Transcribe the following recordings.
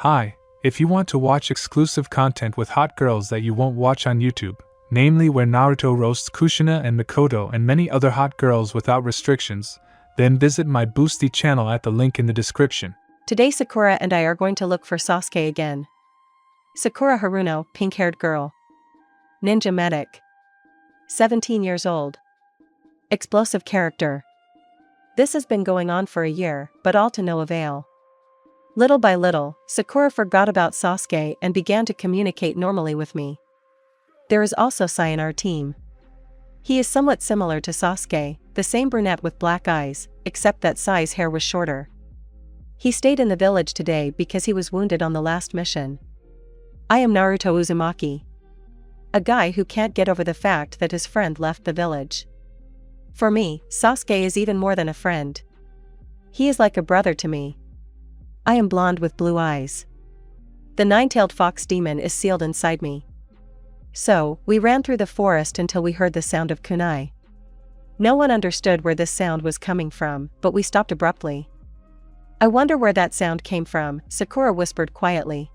Hi, if you want to watch exclusive content with hot girls that you won't watch on YouTube, namely where Naruto roasts Kushina and Mikoto and many other hot girls without restrictions, then visit my Boosty channel at the link in the description. Today Sakura and I are going to look for Sasuke again. Sakura Haruno, pink-haired girl. Ninja medic. 17 years old. Explosive character. This has been going on for a year, but all to no avail. Little by little, Sakura forgot about Sasuke and began to communicate normally with me. There is also Sai in our team. He is somewhat similar to Sasuke, the same brunette with black eyes, except that Sai's hair was shorter. He stayed in the village today because he was wounded on the last mission. I am Naruto Uzumaki. A guy who can't get over the fact that his friend left the village. For me, Sasuke is even more than a friend. He is like a brother to me. I am blonde with blue eyes. The nine-tailed fox demon is sealed inside me. So, we ran through the forest until we heard the sound of kunai. No one understood where this sound was coming from, but we stopped abruptly. I wonder where that sound came from, Sakura whispered quietly.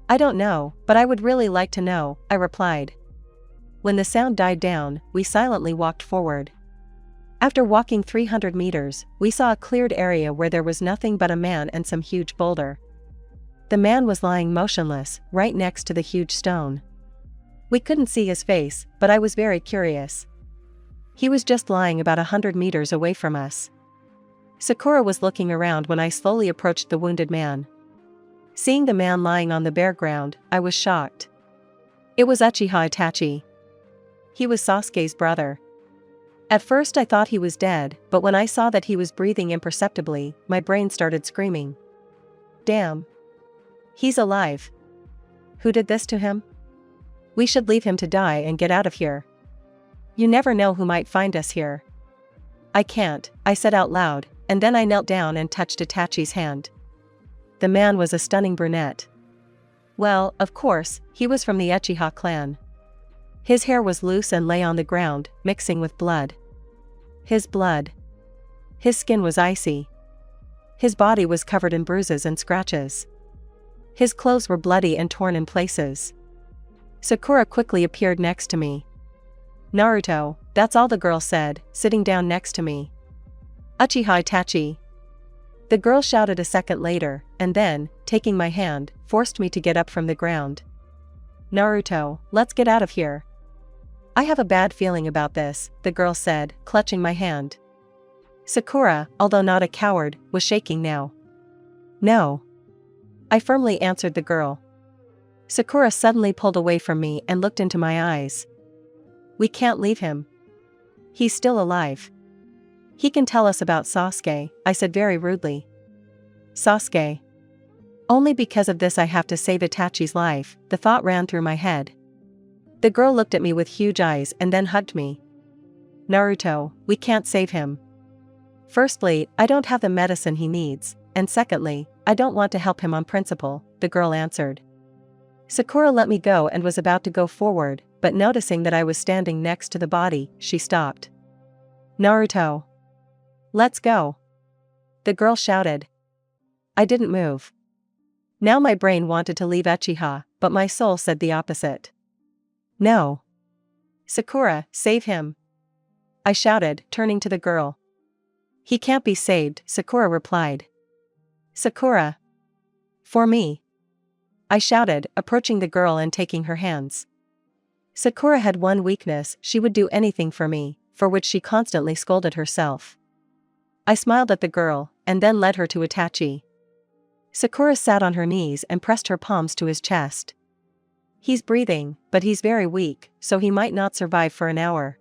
I don't know, but I would really like to know, I replied. When the sound died down, we silently walked forward. After walking 300 meters, we saw a cleared area where there was nothing but a man and some huge boulder. The man was lying motionless, right next to the huge stone. We couldn't see his face, but I was very curious. He was just lying about 100 meters away from us. Sakura was looking around when I slowly approached the wounded man. Seeing the man lying on the bare ground, I was shocked. It was Uchiha Itachi. He was Sasuke's brother. At first I thought he was dead, but when I saw that he was breathing imperceptibly, my brain started screaming. Damn. He's alive. Who did this to him? We should leave him to die and get out of here. You never know who might find us here. I can't, I said out loud, and then I knelt down and touched Itachi's hand. The man was a stunning brunette. Well, of course, he was from the Uchiha clan. His hair was loose and lay on the ground, mixing with blood. His blood. His skin was icy. His body was covered in bruises and scratches. His clothes were bloody and torn in places. Sakura quickly appeared next to me. Naruto, that's all the girl said, sitting down next to me. Uchiha Itachi. The girl shouted a second later, and then, taking my hand, forced me to get up from the ground. Naruto, let's get out of here. I have a bad feeling about this, the girl said, clutching my hand. Sakura, although not a coward, was shaking now. No. I firmly answered the girl. Sakura suddenly pulled away from me and looked into my eyes. We can't leave him. He's still alive. He can tell us about Sasuke, I said very rudely. Sasuke. Only because of this I have to save Itachi's life, the thought ran through my head. The girl looked at me with huge eyes and then hugged me. Naruto, we can't save him. Firstly, I don't have the medicine he needs, and secondly, I don't want to help him on principle, the girl answered. Sakura let me go and was about to go forward, but noticing that I was standing next to the body, she stopped. Naruto. Let's go. The girl shouted. I didn't move. Now my brain wanted to leave Uchiha, but my soul said the opposite. No. Sakura, save him. I shouted, turning to the girl. He can't be saved, Sakura replied. Sakura. For me. I shouted, approaching the girl and taking her hands. Sakura had one weakness, she would do anything for me, for which she constantly scolded herself. I smiled at the girl, and then led her to Itachi. Sakura sat on her knees and pressed her palms to his chest. He's breathing, but he's very weak, so he might not survive for an hour.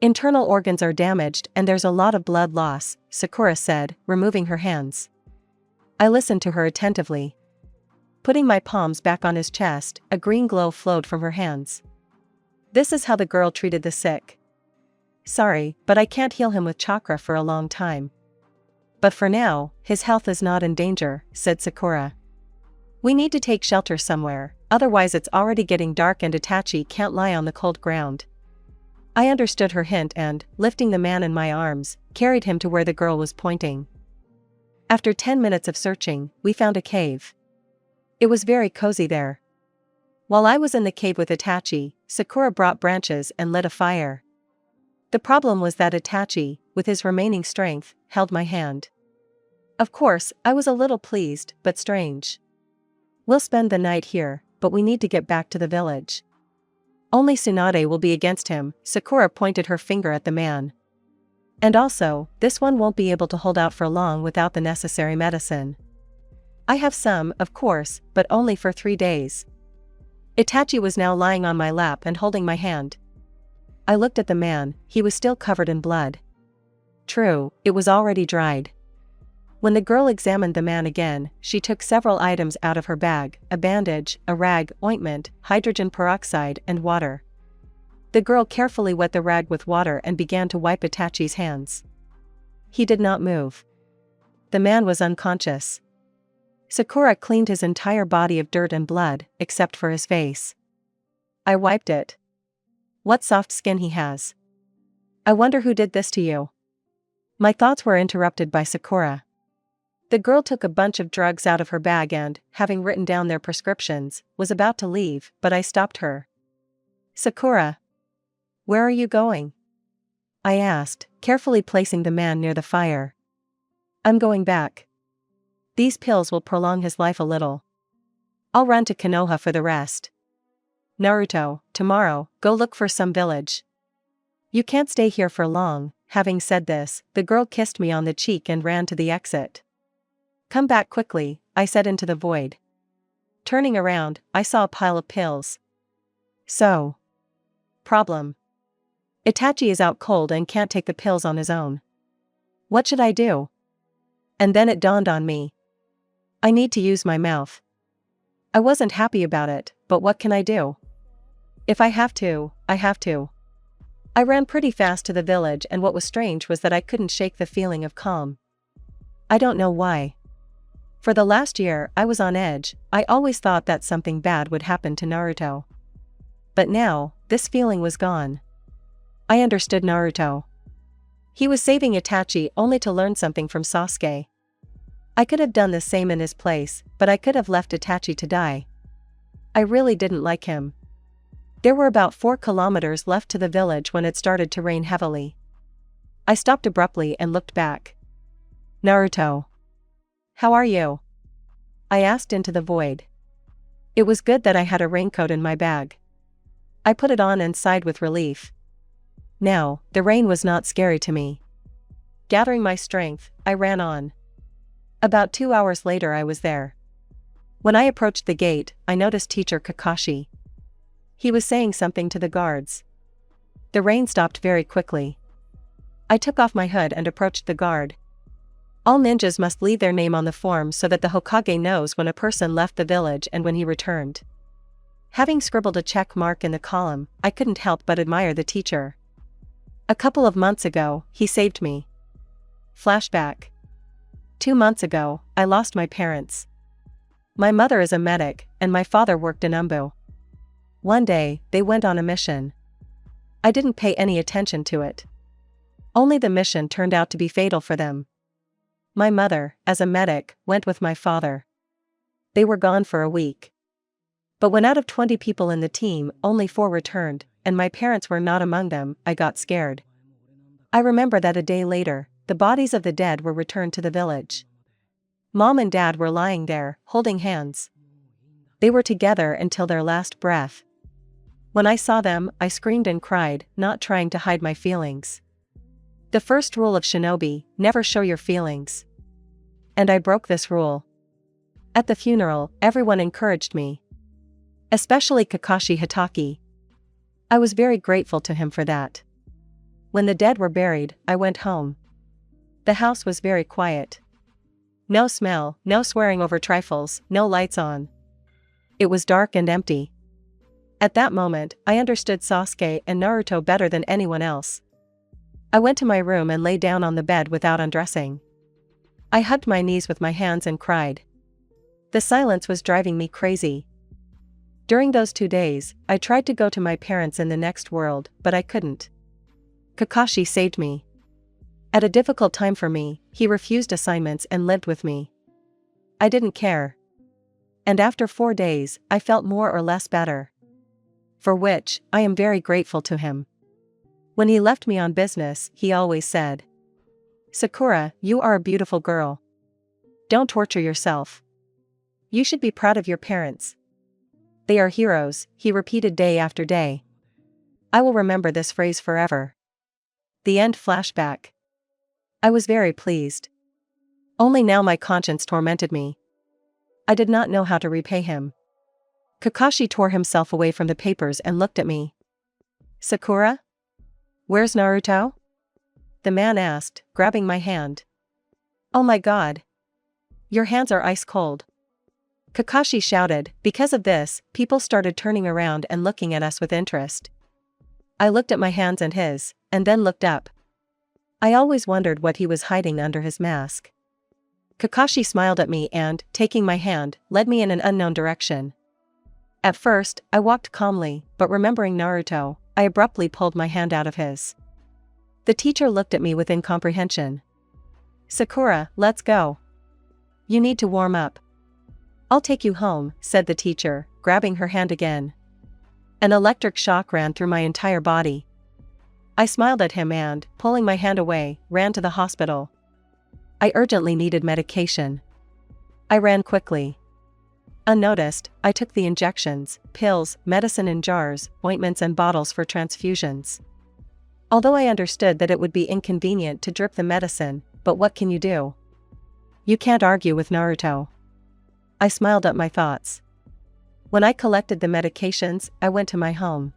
Internal organs are damaged and there's a lot of blood loss, Sakura said, removing her hands. I listened to her attentively. Putting my palms back on his chest, a green glow flowed from her hands. This is how the girl treated the sick. Sorry, but I can't heal him with chakra for a long time. But for now, his health is not in danger, said Sakura. We need to take shelter somewhere, otherwise it's already getting dark and Itachi can't lie on the cold ground. I understood her hint and, lifting the man in my arms, carried him to where the girl was pointing. After 10 minutes of searching, we found a cave. It was very cozy there. While I was in the cave with Itachi, Sakura brought branches and lit a fire. The problem was that Itachi, with his remaining strength, held my hand. Of course, I was a little pleased, but strange. We'll spend the night here, but we need to get back to the village. Only Tsunade will be against him, Sakura pointed her finger at the man. And also, this one won't be able to hold out for long without the necessary medicine. I have some, of course, but only for 3 days. Itachi was now lying on my lap and holding my hand. I looked at the man, he was still covered in blood. True, it was already dried. When the girl examined the man again, she took several items out of her bag, a bandage, a rag, ointment, hydrogen peroxide, and water. The girl carefully wet the rag with water and began to wipe Itachi's hands. He did not move. The man was unconscious. Sakura cleaned his entire body of dirt and blood, except for his face. I wiped it. What soft skin he has. I wonder who did this to you. My thoughts were interrupted by Sakura. The girl took a bunch of drugs out of her bag and, having written down their prescriptions, was about to leave, but I stopped her. Sakura. Where are you going? I asked, carefully placing the man near the fire. I'm going back. These pills will prolong his life a little. I'll run to Konoha for the rest. Naruto, tomorrow, go look for some village. You can't stay here for long. Having said this, the girl kissed me on the cheek and ran to the exit. Come back quickly, I said into the void. Turning around, I saw a pile of pills. So. Problem. Itachi is out cold and can't take the pills on his own. What should I do? And then it dawned on me. I need to use my mouth. I wasn't happy about it, but what can I do? If I have to, I have to. I ran pretty fast to the village, and what was strange was that I couldn't shake the feeling of calm. I don't know why. For the last year, I was on edge. I always thought that something bad would happen to Naruto. But now, this feeling was gone. I understood Naruto. He was saving Itachi only to learn something from Sasuke. I could have done the same in his place, but I could have left Itachi to die. I really didn't like him. There were about 4 kilometers left to the village when it started to rain heavily. I stopped abruptly and looked back. Naruto. How are you? I asked into the void. It was good that I had a raincoat in my bag. I put it on and sighed with relief. Now, the rain was not scary to me. Gathering my strength, I ran on. About 2 hours later I was there. When I approached the gate, I noticed Teacher Kakashi. He was saying something to the guards. The rain stopped very quickly. I took off my hood and approached the guard. All ninjas must leave their name on the form so that the Hokage knows when a person left the village and when he returned. Having scribbled a check mark in the column, I couldn't help but admire the teacher. A couple of months ago, he saved me. Flashback. 2 months ago, I lost my parents. My mother is a medic, and my father worked in Umbu. One day, they went on a mission. I didn't pay any attention to it. Only the mission turned out to be fatal for them. My mother, as a medic, went with my father. They were gone for a week. But when out of 20 people in the team, only 4 returned, and my parents were not among them, I got scared. I remember that a day later, the bodies of the dead were returned to the village. Mom and Dad were lying there, holding hands. They were together until their last breath. When I saw them, I screamed and cried, not trying to hide my feelings. The first rule of shinobi, never show your feelings. And I broke this rule. At the funeral, everyone encouraged me. Especially Kakashi Hitaki. I was very grateful to him for that. When the dead were buried, I went home. The house was very quiet. No smell, no swearing over trifles, no lights on. It was dark and empty. At that moment, I understood Sasuke and Naruto better than anyone else. I went to my room and lay down on the bed without undressing. I hugged my knees with my hands and cried. The silence was driving me crazy. During those 2 days, I tried to go to my parents in the next world, but I couldn't. Kakashi saved me. At a difficult time for me, he refused assignments and lived with me. I didn't care. and after 4 days, I felt more or less better. For which, I am very grateful to him. When he left me on business, he always said, "Sakura, you are a beautiful girl. Don't torture yourself. You should be proud of your parents. They are heroes," he repeated day after day. I will remember this phrase forever. The end. Flashback. I was very pleased. Only now my conscience tormented me. I did not know how to repay him. Kakashi tore himself away from the papers and looked at me. "Sakura? Where's Naruto?" the man asked, grabbing my hand. "Oh my god. Your hands are ice cold," Kakashi shouted. Because of this, people started turning around and looking at us with interest. I looked at my hands and his, and then looked up. I always wondered what he was hiding under his mask. Kakashi smiled at me and, taking my hand, led me in an unknown direction. At first, I walked calmly, but remembering Naruto, I abruptly pulled my hand out of his. The teacher looked at me with incomprehension. "Sakura, let's go. You need to warm up." "I'll take you home," said the teacher, grabbing her hand again. An electric shock ran through my entire body. I smiled at him and, pulling my hand away, ran to the hospital. I urgently needed medication. I ran quickly. Unnoticed, I took the injections, pills, medicine in jars, ointments and bottles for transfusions. Although I understood that it would be inconvenient to drip the medicine, but what can you do? You can't argue with Naruto. I smiled at my thoughts. When I collected the medications, I went to my home.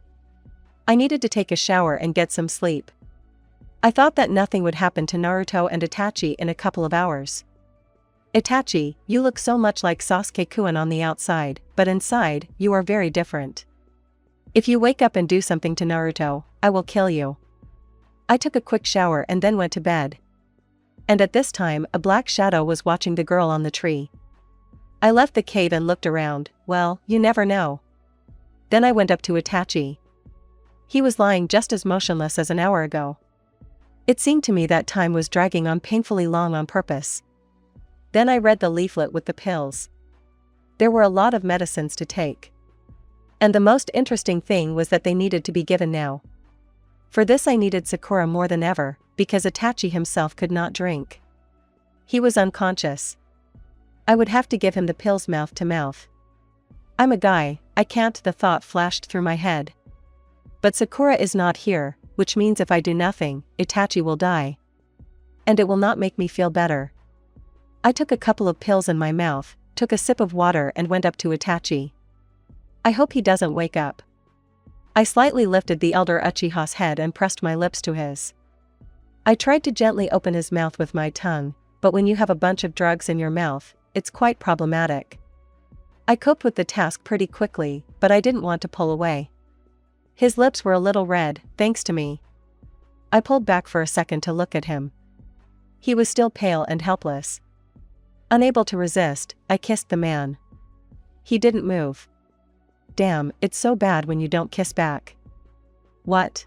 I needed to take a shower and get some sleep. I thought that nothing would happen to Naruto and Itachi in a couple of hours. "Itachi, you look so much like Sasuke-kun on the outside, but inside, you are very different. If you wake up and do something to Naruto, I will kill you." I took a quick shower and then went to bed. And at this time, a black shadow was watching the girl on the tree. I left the cave and looked around. Well, you never know. Then I went up to Itachi. He was lying just as motionless as an hour ago. It seemed to me that time was dragging on painfully long on purpose. Then I read the leaflet with the pills. There were a lot of medicines to take. And the most interesting thing was that they needed to be given now. For this I needed Sakura more than ever, because Itachi himself could not drink. He was unconscious. I would have to give him the pills mouth to mouth. I'm a guy, I can't. The thought flashed through my head. But Sakura is not here, which means if I do nothing, Itachi will die. And it will not make me feel better. I took a couple of pills in my mouth, took a sip of water and went up to Itachi. I hope he doesn't wake up. I slightly lifted the elder Uchiha's head and pressed my lips to his. I tried to gently open his mouth with my tongue, but when you have a bunch of drugs in your mouth, it's quite problematic. I coped with the task pretty quickly, but I didn't want to pull away. His lips were a little red, thanks to me. I pulled back for a second to look at him. He was still pale and helpless. Unable to resist, I kissed the man. He didn't move. Damn, it's so bad when you don't kiss back. What?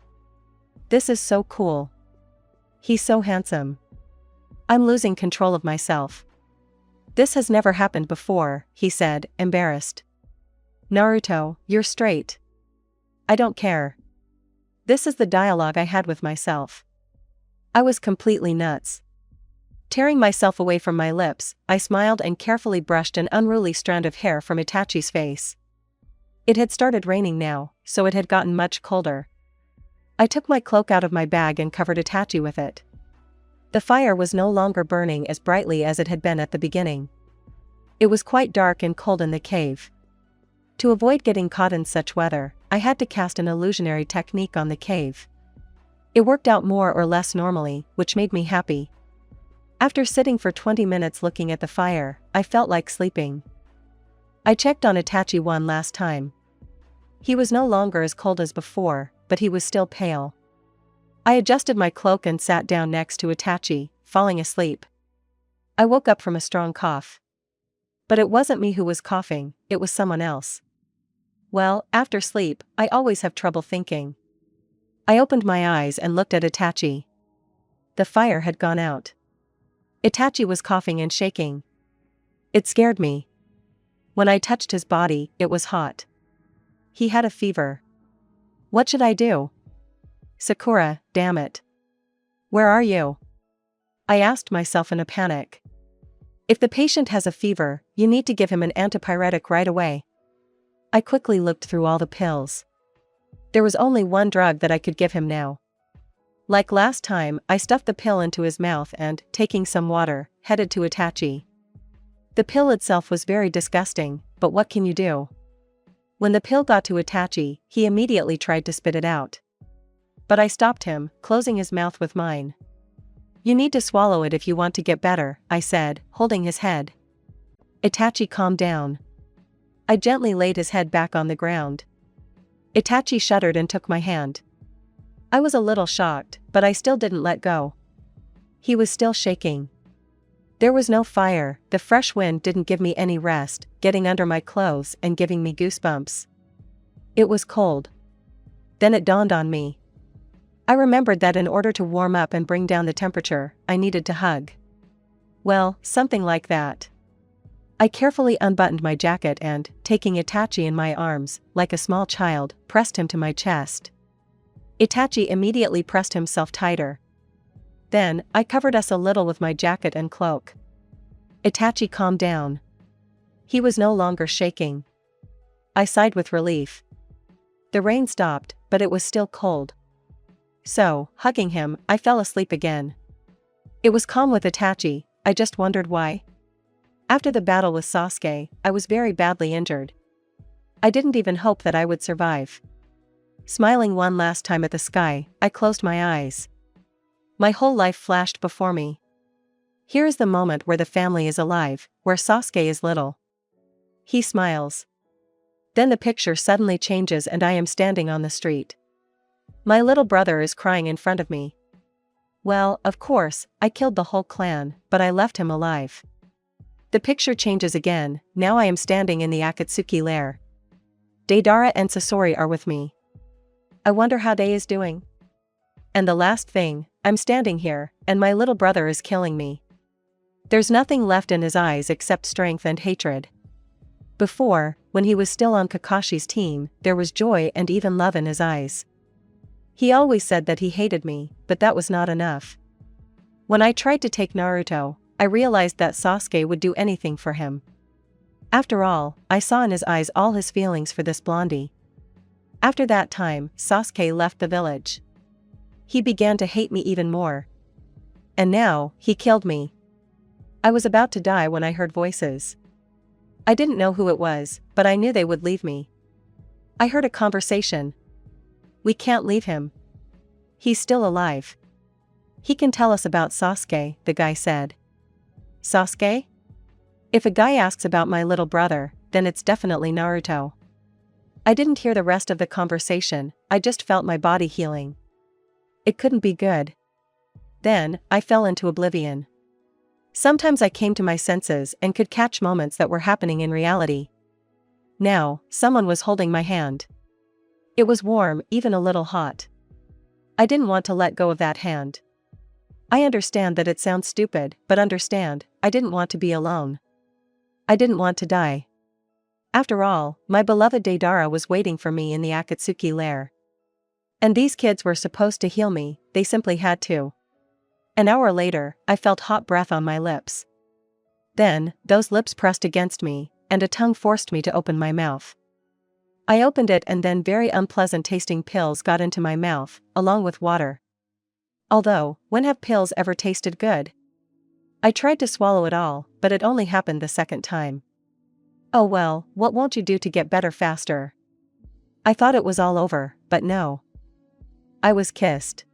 This is so cool. He's so handsome. I'm losing control of myself. This has never happened before, he said, embarrassed. Naruto, you're straight. I don't care. This is the dialogue I had with myself. I was completely nuts. Tearing myself away from my lips, I smiled and carefully brushed an unruly strand of hair from Itachi's face. It had started raining now, so it had gotten much colder. I took my cloak out of my bag and covered Itachi with it. The fire was no longer burning as brightly as it had been at the beginning. It was quite dark and cold in the cave. To avoid getting caught in such weather, I had to cast an illusionary technique on the cave. It worked out more or less normally, which made me happy. After sitting for 20 minutes looking at the fire, I felt like sleeping. I checked on Itachi one last time. He was no longer as cold as before, but he was still pale. I adjusted my cloak and sat down next to Itachi, falling asleep. I woke up from a strong cough. But it wasn't me who was coughing, it was someone else. Well, after sleep, I always have trouble thinking. I opened my eyes and looked at Itachi. The fire had gone out. Itachi was coughing and shaking. It scared me. When I touched his body, it was hot. He had a fever. What should I do? Sakura, damn it. Where are you? I asked myself in a panic. If the patient has a fever, you need to give him an antipyretic right away. I quickly looked through all the pills. There was only one drug that I could give him now. Like last time, I stuffed the pill into his mouth and, taking some water, headed to Itachi. The pill itself was very disgusting, but what can you do? When the pill got to Itachi, he immediately tried to spit it out. But I stopped him, closing his mouth with mine. You need to swallow it if you want to get better, I said, holding his head. Itachi calmed down. I gently laid his head back on the ground. Itachi shuddered and took my hand. I was a little shocked, but I still didn't let go. He was still shaking. There was no fire, the fresh wind didn't give me any rest, getting under my clothes and giving me goosebumps. It was cold. Then it dawned on me. I remembered that in order to warm up and bring down the temperature, I needed to hug. Well, something like that. I carefully unbuttoned my jacket and, taking Itachi in my arms, like a small child, pressed him to my chest. Itachi immediately pressed himself tighter. Then, I covered us a little with my jacket and cloak. Itachi calmed down. He was no longer shaking. I sighed with relief. The rain stopped, but it was still cold. So, hugging him, I fell asleep again. It was calm with Itachi, I just wondered why. After the battle with Sasuke, I was very badly injured. I didn't even hope that I would survive. Smiling one last time at the sky, I closed my eyes. My whole life flashed before me. Here is the moment where the family is alive, where Sasuke is little. He smiles. Then the picture suddenly changes and I am standing on the street. My little brother is crying in front of me. Well, of course, I killed the whole clan, but I left him alive. The picture changes again, now I am standing in the Akatsuki lair. Deidara and Sasori are with me. I wonder how Dei is doing. And the last thing, I'm standing here, and my little brother is killing me. There's nothing left in his eyes except strength and hatred. Before, when he was still on Kakashi's team, there was joy and even love in his eyes. He always said that he hated me, but that was not enough. When I tried to take Naruto, I realized that Sasuke would do anything for him. After all, I saw in his eyes all his feelings for this blondie. After that time, Sasuke left the village. He began to hate me even more. And now, he killed me. I was about to die when I heard voices. I didn't know who it was, but I knew they would leave me. I heard a conversation. We can't leave him. He's still alive. He can tell us about Sasuke, the guy said. Sasuke? If a guy asks about my little brother, then it's definitely Naruto. I didn't hear the rest of the conversation, I just felt my body healing. It couldn't be good. Then, I fell into oblivion. Sometimes I came to my senses and could catch moments that were happening in reality. Now, someone was holding my hand. It was warm, even a little hot. I didn't want to let go of that hand. I understand that it sounds stupid, but understand, I didn't want to be alone. I didn't want to die. After all, my beloved Deidara was waiting for me in the Akatsuki lair. And these kids were supposed to heal me, they simply had to. An hour later, I felt hot breath on my lips. Then, those lips pressed against me, and a tongue forced me to open my mouth. I opened it and then very unpleasant tasting pills got into my mouth, along with water. Although, when have pills ever tasted good? I tried to swallow it all, but it only happened the second time. Oh well, what won't you do to get better faster? I thought it was all over, but no. I was kissed.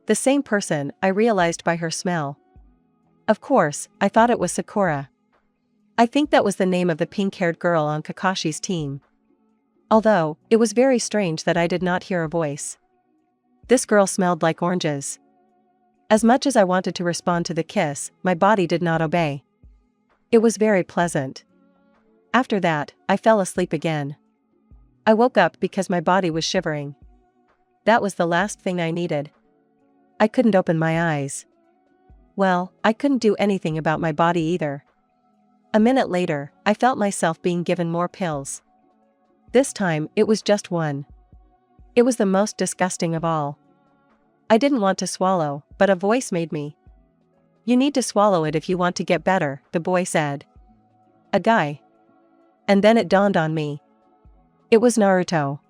The same person, I realized by her smell. Of course, I thought it was Sakura. I think that was the name of the pink-haired girl on Kakashi's team. Although, it was very strange that I did not hear a voice. This girl smelled like oranges. As much as I wanted to respond to the kiss, my body did not obey. It was very pleasant. After that, I fell asleep again. I woke up because my body was shivering. That was the last thing I needed. I couldn't open my eyes. Well, I couldn't do anything about my body either. A minute later, I felt myself being given more pills. This time, it was just one. It was the most disgusting of all. I didn't want to swallow, but a voice made me. "You need to swallow it if you want to get better," the boy said. A guy. And then it dawned on me. It was Naruto.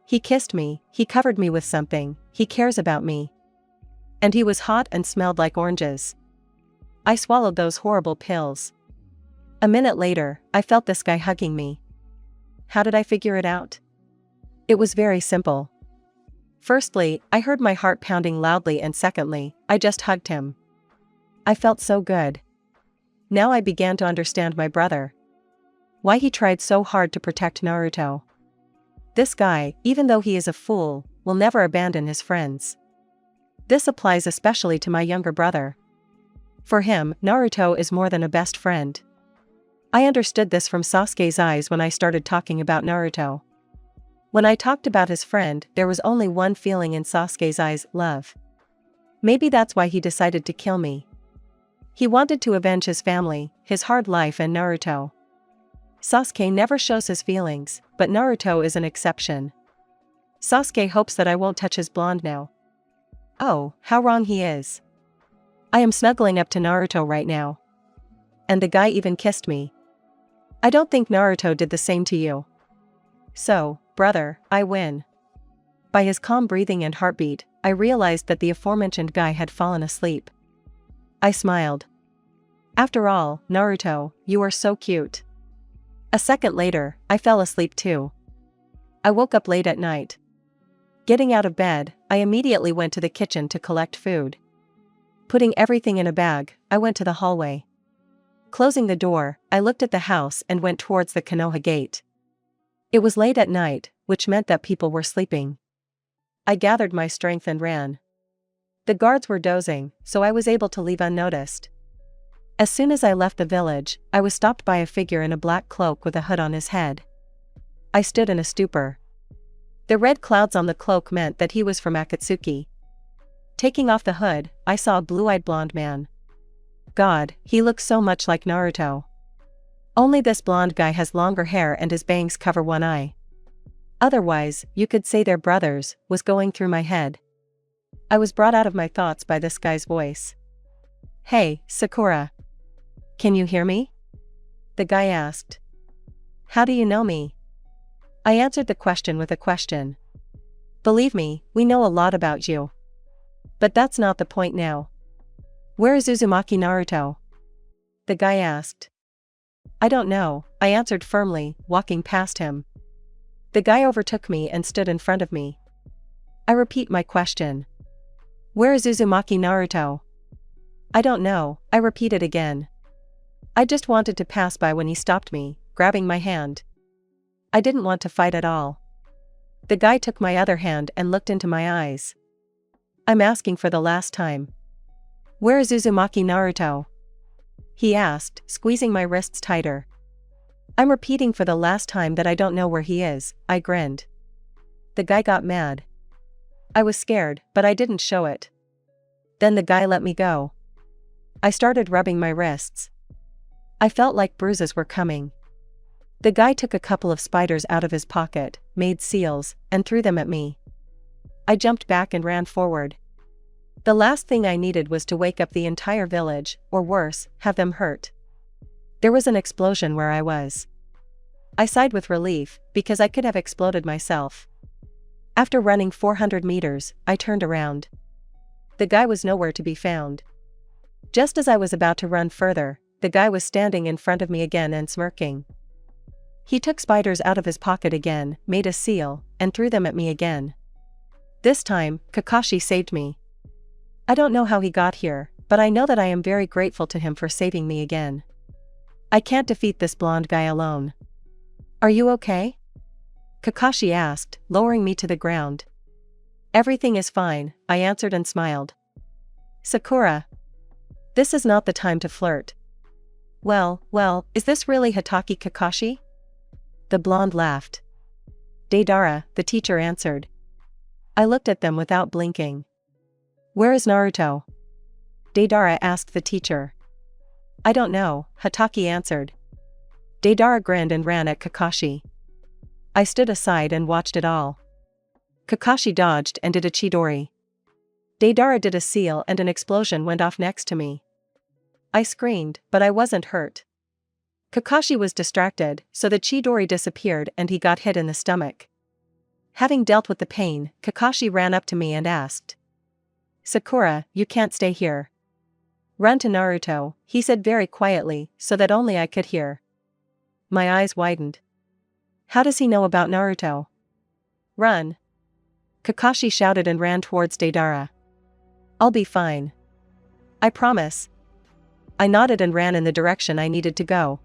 He kissed me, he covered me with something, he cares about me. And he was hot and smelled like oranges. I swallowed those horrible pills. A minute later, I felt this guy hugging me. How did I figure it out? It was very simple. Firstly, I heard my heart pounding loudly, and secondly, I just hugged him. I felt so good. Now I began to understand my brother. Why he tried so hard to protect Naruto. This guy, even though he is a fool, will never abandon his friends. This applies especially to my younger brother. For him, Naruto is more than a best friend. I understood this from Sasuke's eyes when I started talking about Naruto. When I talked about his friend, there was only one feeling in Sasuke's eyes: love. Maybe that's why he decided to kill me. He wanted to avenge his family, his hard life, and Naruto. Sasuke never shows his feelings, but Naruto is an exception. Sasuke hopes that I won't touch his blonde now. Oh, how wrong he is. I am snuggling up to Naruto right now. And the guy even kissed me. I don't think Naruto did the same to you. So, brother, I win. By his calm breathing and heartbeat, I realized that the aforementioned guy had fallen asleep. I smiled. After all, Naruto, you are so cute. A second later, I fell asleep too. I woke up late at night. Getting out of bed, I immediately went to the kitchen to collect food. Putting everything in a bag, I went to the hallway. Closing the door, I looked at the house and went towards the Konoha gate. It was late at night, which meant that people were sleeping. I gathered my strength and ran. The guards were dozing, so I was able to leave unnoticed. As soon as I left the village, I was stopped by a figure in a black cloak with a hood on his head. I stood in a stupor. The red clouds on the cloak meant that he was from Akatsuki. Taking off the hood, I saw a blue-eyed blonde man. God, he looks so much like Naruto. Only this blonde guy has longer hair and his bangs cover one eye. Otherwise, you could say they're brothers, was going through my head. I was brought out of my thoughts by this guy's voice. Hey, Sakura. Can you hear me? The guy asked. How do you know me? I answered the question with a question. Believe me, we know a lot about you. But that's not the point now. Where is Uzumaki Naruto? The guy asked. I don't know, I answered firmly, walking past him. The guy overtook me and stood in front of me. I repeat my question. Where is Uzumaki Naruto? I don't know, I repeated again. I just wanted to pass by when he stopped me, grabbing my hand. I didn't want to fight at all. The guy took my other hand and looked into my eyes. I'm asking for the last time. Where is Uzumaki Naruto? He asked, squeezing my wrists tighter. I'm repeating for the last time that I don't know where he is, I grinned. The guy got mad. I was scared, but I didn't show it. Then the guy let me go. I started rubbing my wrists. I felt like bruises were coming. The guy took a couple of spiders out of his pocket, made seals, and threw them at me. I jumped back and ran forward. The last thing I needed was to wake up the entire village, or worse, have them hurt. There was an explosion where I was. I sighed with relief, because I could have exploded myself. After running 400 meters, I turned around. The guy was nowhere to be found. Just as I was about to run further, the guy was standing in front of me again and smirking. He took spiders out of his pocket again, made a seal, and threw them at me again. This time, Kakashi saved me. I don't know how he got here, but I know that I am very grateful to him for saving me again. I can't defeat this blonde guy alone. Are you okay? Kakashi asked, lowering me to the ground. Everything is fine, I answered and smiled. Sakura. This is not the time to flirt. Well, is this really Hatake Kakashi? The blonde laughed. Deidara, the teacher answered. I looked at them without blinking. Where is Naruto? Deidara asked the teacher. I don't know, Hatake answered. Deidara grinned and ran at Kakashi. I stood aside and watched it all. Kakashi dodged and did a Chidori. Deidara did a seal and an explosion went off next to me. I screamed, but I wasn't hurt. Kakashi was distracted, so the Chidori disappeared and he got hit in the stomach. Having dealt with the pain, Kakashi ran up to me and asked, "Sakura, you can't stay here. Run to Naruto," he said very quietly, so that only I could hear. My eyes widened. How does he know about Naruto? Run! Kakashi shouted and ran towards Deidara. I'll be fine. I promise. I nodded and ran in the direction I needed to go.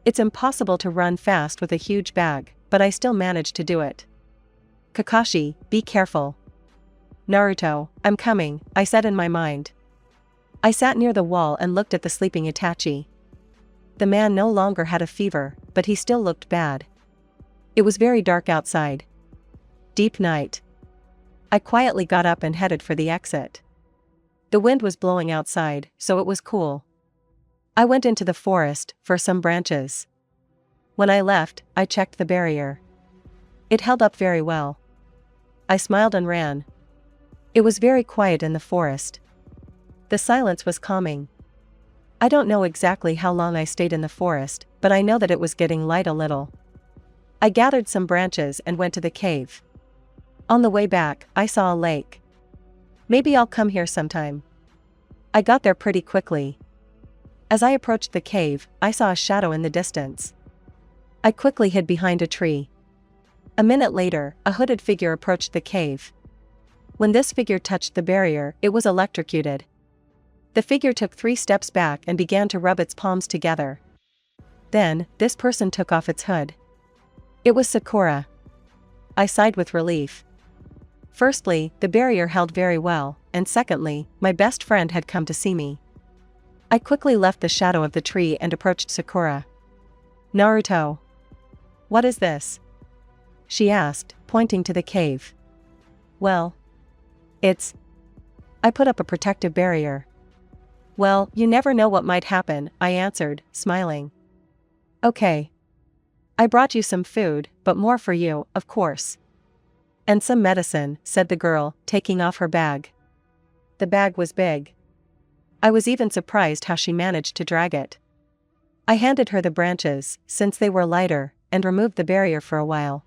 It's impossible to run fast with a huge bag, but I still managed to do it. Kakashi, be careful. Naruto, I'm coming, I said in my mind. I sat near the wall and looked at the sleeping Itachi. The man no longer had a fever, but he still looked bad. It was very dark outside. Deep night. I quietly got up and headed for the exit. The wind was blowing outside, so it was cool. I went into the forest for some branches. When I left, I checked the barrier. It held up very well. I smiled and ran. It was very quiet in the forest. The silence was calming. I don't know exactly how long I stayed in the forest, but I know that it was getting light a little. I gathered some branches and went to the cave. On the way back, I saw a lake. Maybe I'll come here sometime. I got there pretty quickly. As I approached the cave, I saw a shadow in the distance. I quickly hid behind a tree. A minute later, a hooded figure approached the cave. When this figure touched the barrier, it was electrocuted. The figure took 3 steps back and began to rub its palms together. Then, this person took off its hood. It was Sakura. I sighed with relief. Firstly, the barrier held very well, and secondly, my best friend had come to see me. I quickly left the shadow of the tree and approached Sakura. Naruto. What is this? She asked, pointing to the cave. Well, I put up a protective barrier. Well, you never know what might happen, I answered, smiling. Okay. I brought you some food, but more for you, of course. And some medicine, said the girl, taking off her bag. The bag was big. I was even surprised how she managed to drag it. I handed her the branches, since they were lighter, and removed the barrier for a while.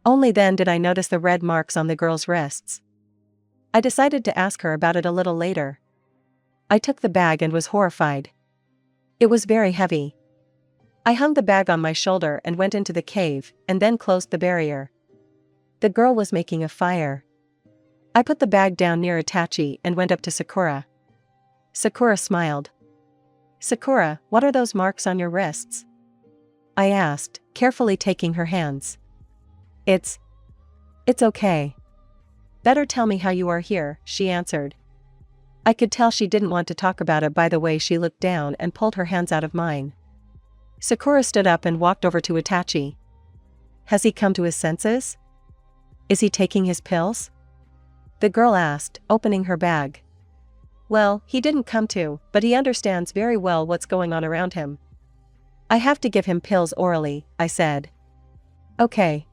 Only then did I notice the red marks on the girl's wrists. I decided to ask her about it a little later. I took the bag and was horrified. It was very heavy. I hung the bag on my shoulder and went into the cave, and then closed the barrier. The girl was making a fire. I put the bag down near Itachi and went up to Sakura. Sakura smiled. Sakura, what are those marks on your wrists? I asked, carefully taking her hands. It's okay. Better tell me how you are here, she answered. I could tell she didn't want to talk about it by the way she looked down and pulled her hands out of mine. Sakura stood up and walked over to Itachi. Has he come to his senses? Is he taking his pills? The girl asked, opening her bag. Well, he didn't come to, but he understands very well what's going on around him. I have to give him pills orally, I said. Okay.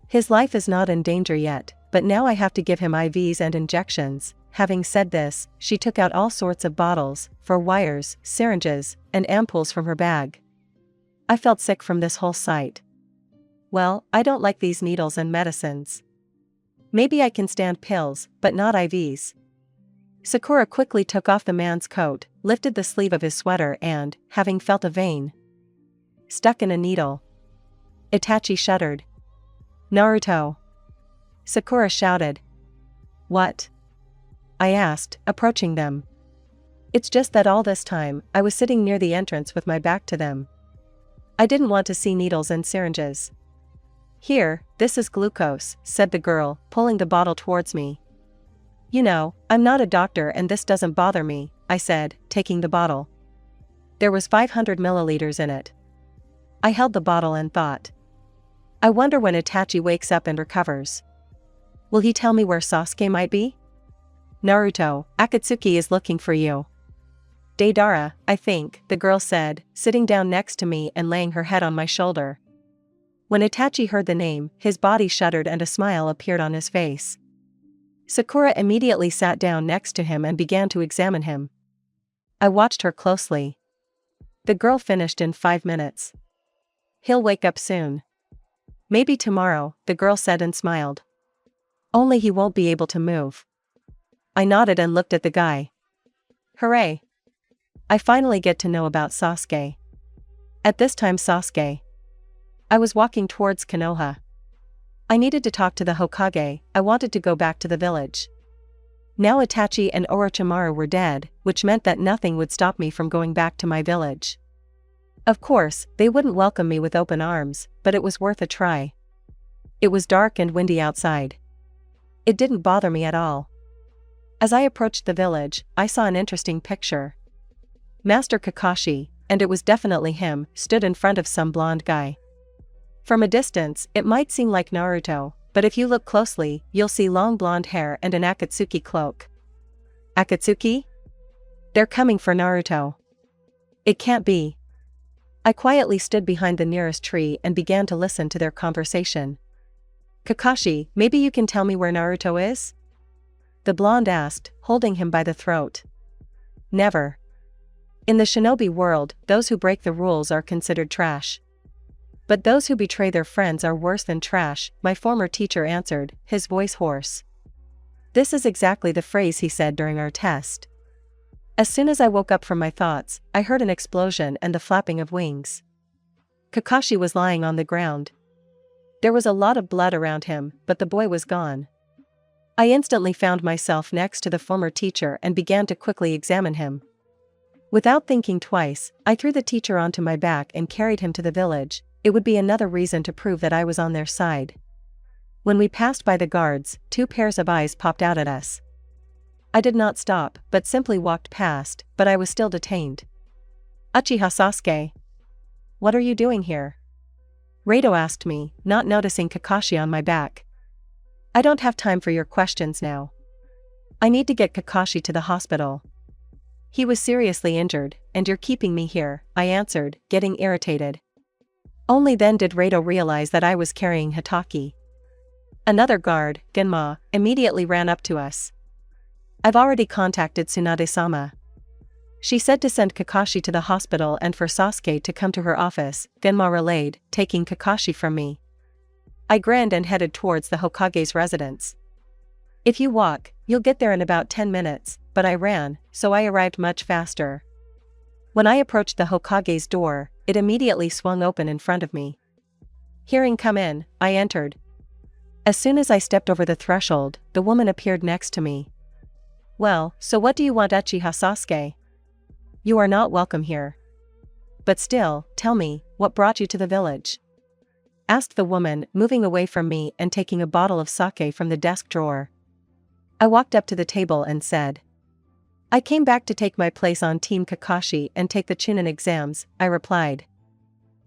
His life is not in danger yet, but now I have to give him IVs and injections. Having said this, she took out all sorts of bottles, for wires, syringes, and ampoules from her bag. I felt sick from this whole sight. Well, I don't like these needles and medicines. Maybe I can stand pills, but not IVs. Sakura quickly took off the man's coat, lifted the sleeve of his sweater and, having felt a vein stuck in a needle. Itachi shuddered. Naruto. Sakura shouted. What? I asked, approaching them. It's just that all this time, I was sitting near the entrance with my back to them. I didn't want to see needles and syringes. Here, this is glucose, said the girl, pulling the bottle towards me. You know, I'm not a doctor and this doesn't bother me, I said, taking the bottle. There was 500 milliliters in it. I held the bottle and thought. I wonder when Itachi wakes up and recovers. Will he tell me where Sasuke might be? Naruto, Akatsuki is looking for you. Deidara, I think, the girl said, sitting down next to me and laying her head on my shoulder. When Itachi heard the name, his body shuddered and a smile appeared on his face. Sakura immediately sat down next to him and began to examine him. I watched her closely. The girl finished in 5 minutes. He'll wake up soon. Maybe tomorrow, the girl said and smiled. Only he won't be able to move. I nodded and looked at the guy. Hooray! I finally get to know about Sasuke. At this time Sasuke. I was walking towards Konoha. I needed to talk to the Hokage. I wanted to go back to the village. Now Itachi and Orochimaru were dead, which meant that nothing would stop me from going back to my village. Of course, they wouldn't welcome me with open arms, but it was worth a try. It was dark and windy outside. It didn't bother me at all. As I approached the village, I saw an interesting picture. Master Kakashi, and it was definitely him, stood in front of some blonde guy. From a distance, it might seem like Naruto, but if you look closely, you'll see long blonde hair and an Akatsuki cloak. Akatsuki? They're coming for Naruto. It can't be. I quietly stood behind the nearest tree and began to listen to their conversation. Kakashi, maybe you can tell me where Naruto is? The blonde asked, holding him by the throat. Never. In the shinobi world, those who break the rules are considered trash. But those who betray their friends are worse than trash, my former teacher answered, his voice hoarse. This is exactly the phrase he said during our test. As soon as I woke up from my thoughts, I heard an explosion and the flapping of wings. Kakashi was lying on the ground. There was a lot of blood around him, but the boy was gone. I instantly found myself next to the former teacher and began to quickly examine him. Without thinking twice, I threw the teacher onto my back and carried him to the village. It would be another reason to prove that I was on their side. When we passed by the guards, 2 pairs of eyes popped out at us. I did not stop, but simply walked past, but I was still detained. Uchiha Sasuke. What are you doing here? Rado asked me, not noticing Kakashi on my back. I don't have time for your questions now. I need to get Kakashi to the hospital. He was seriously injured, and you're keeping me here, I answered, getting irritated. Only then did Rado realize that I was carrying Hitaki. Another guard, Genma, immediately ran up to us. I've already contacted Tsunade-sama. She said to send Kakashi to the hospital and for Sasuke to come to her office, Genma relayed, taking Kakashi from me. I grinned and headed towards the Hokage's residence. If you walk, you'll get there in about 10 minutes, but I ran, so I arrived much faster. When I approached the Hokage's door, it immediately swung open in front of me. Hearing "come in," I entered. As soon as I stepped over the threshold, the woman appeared next to me. Well, so what do you want, Uchiha Sasuke? You are not welcome here. But still, tell me, what brought you to the village? Asked the woman, moving away from me and taking a bottle of sake from the desk drawer. I walked up to the table and said, I came back to take my place on Team Kakashi and take the Chunin exams, I replied.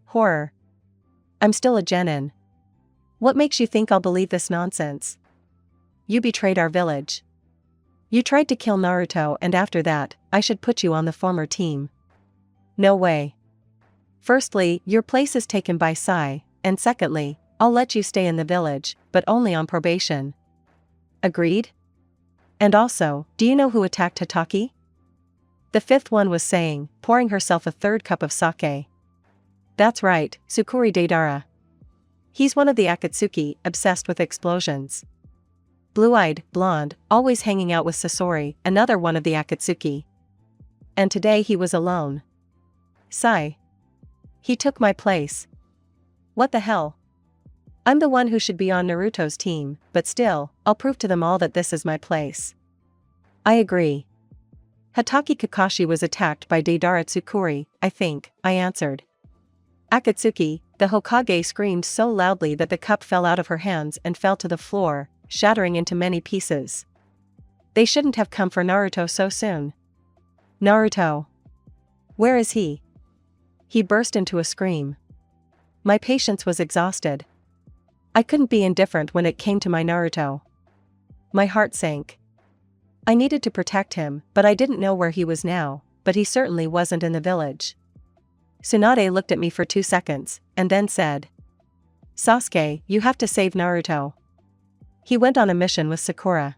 Horror. I'm still a genin. What makes you think I'll believe this nonsense? You betrayed our village. You tried to kill Naruto and after that, I should put you on the former team. No way. Firstly, your place is taken by Sai, and secondly, I'll let you stay in the village, but only on probation. Agreed? And also, do you know who attacked Hitaki? The 5th one was saying, pouring herself a 3rd cup of sake. That's right, Tsukuri Deidara. He's one of the Akatsuki, obsessed with explosions. Blue-eyed, blonde, always hanging out with Sasori, another one of the Akatsuki. And today he was alone. Sai. He took my place. What the hell? I'm the one who should be on Naruto's team, but still, I'll prove to them all that this is my place. I agree. Hitaki Kakashi was attacked by Deidara Tsukuri, I think, I answered. Akatsuki, the Hokage screamed so loudly that the cup fell out of her hands and fell to the floor, shattering into many pieces. They shouldn't have come for Naruto so soon. Naruto. Where is he? He burst into a scream. My patience was exhausted. I couldn't be indifferent when it came to my Naruto. My heart sank. I needed to protect him, but I didn't know where he was now. but he certainly wasn't in the village. Tsunade looked at me for 2 seconds, and then said, "Sasuke, you have to save Naruto. He went on a mission with Sakura.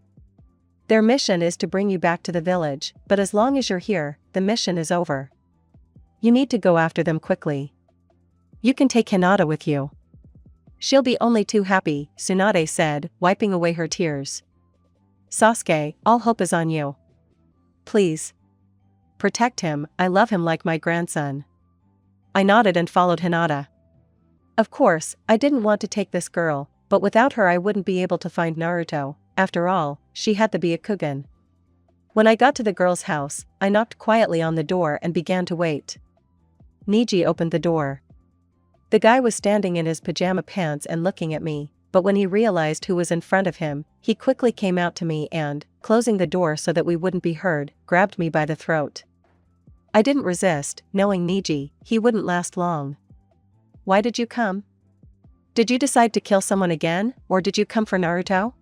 Their mission is to bring you back to the village, but as long as you're here, the mission is over. You need to go after them quickly. You can take Hinata with you. She'll be only too happy," Tsunade said, wiping away her tears. "Sasuke, all hope is on you. Please. Protect him, I love him like my grandson." I nodded and followed Hinata. Of course, I didn't want to take this girl, but without her I wouldn't be able to find Naruto. After all, she had to be a Kugen. When I got to the girl's house, I knocked quietly on the door and began to wait. Niji opened the door. The guy was standing in his pajama pants and looking at me, but when he realized who was in front of him, he quickly came out to me and, closing the door so that we wouldn't be heard, grabbed me by the throat. I didn't resist, knowing Niji, he wouldn't last long. "Why did you come? Did you decide to kill someone again, or did you come for Naruto?"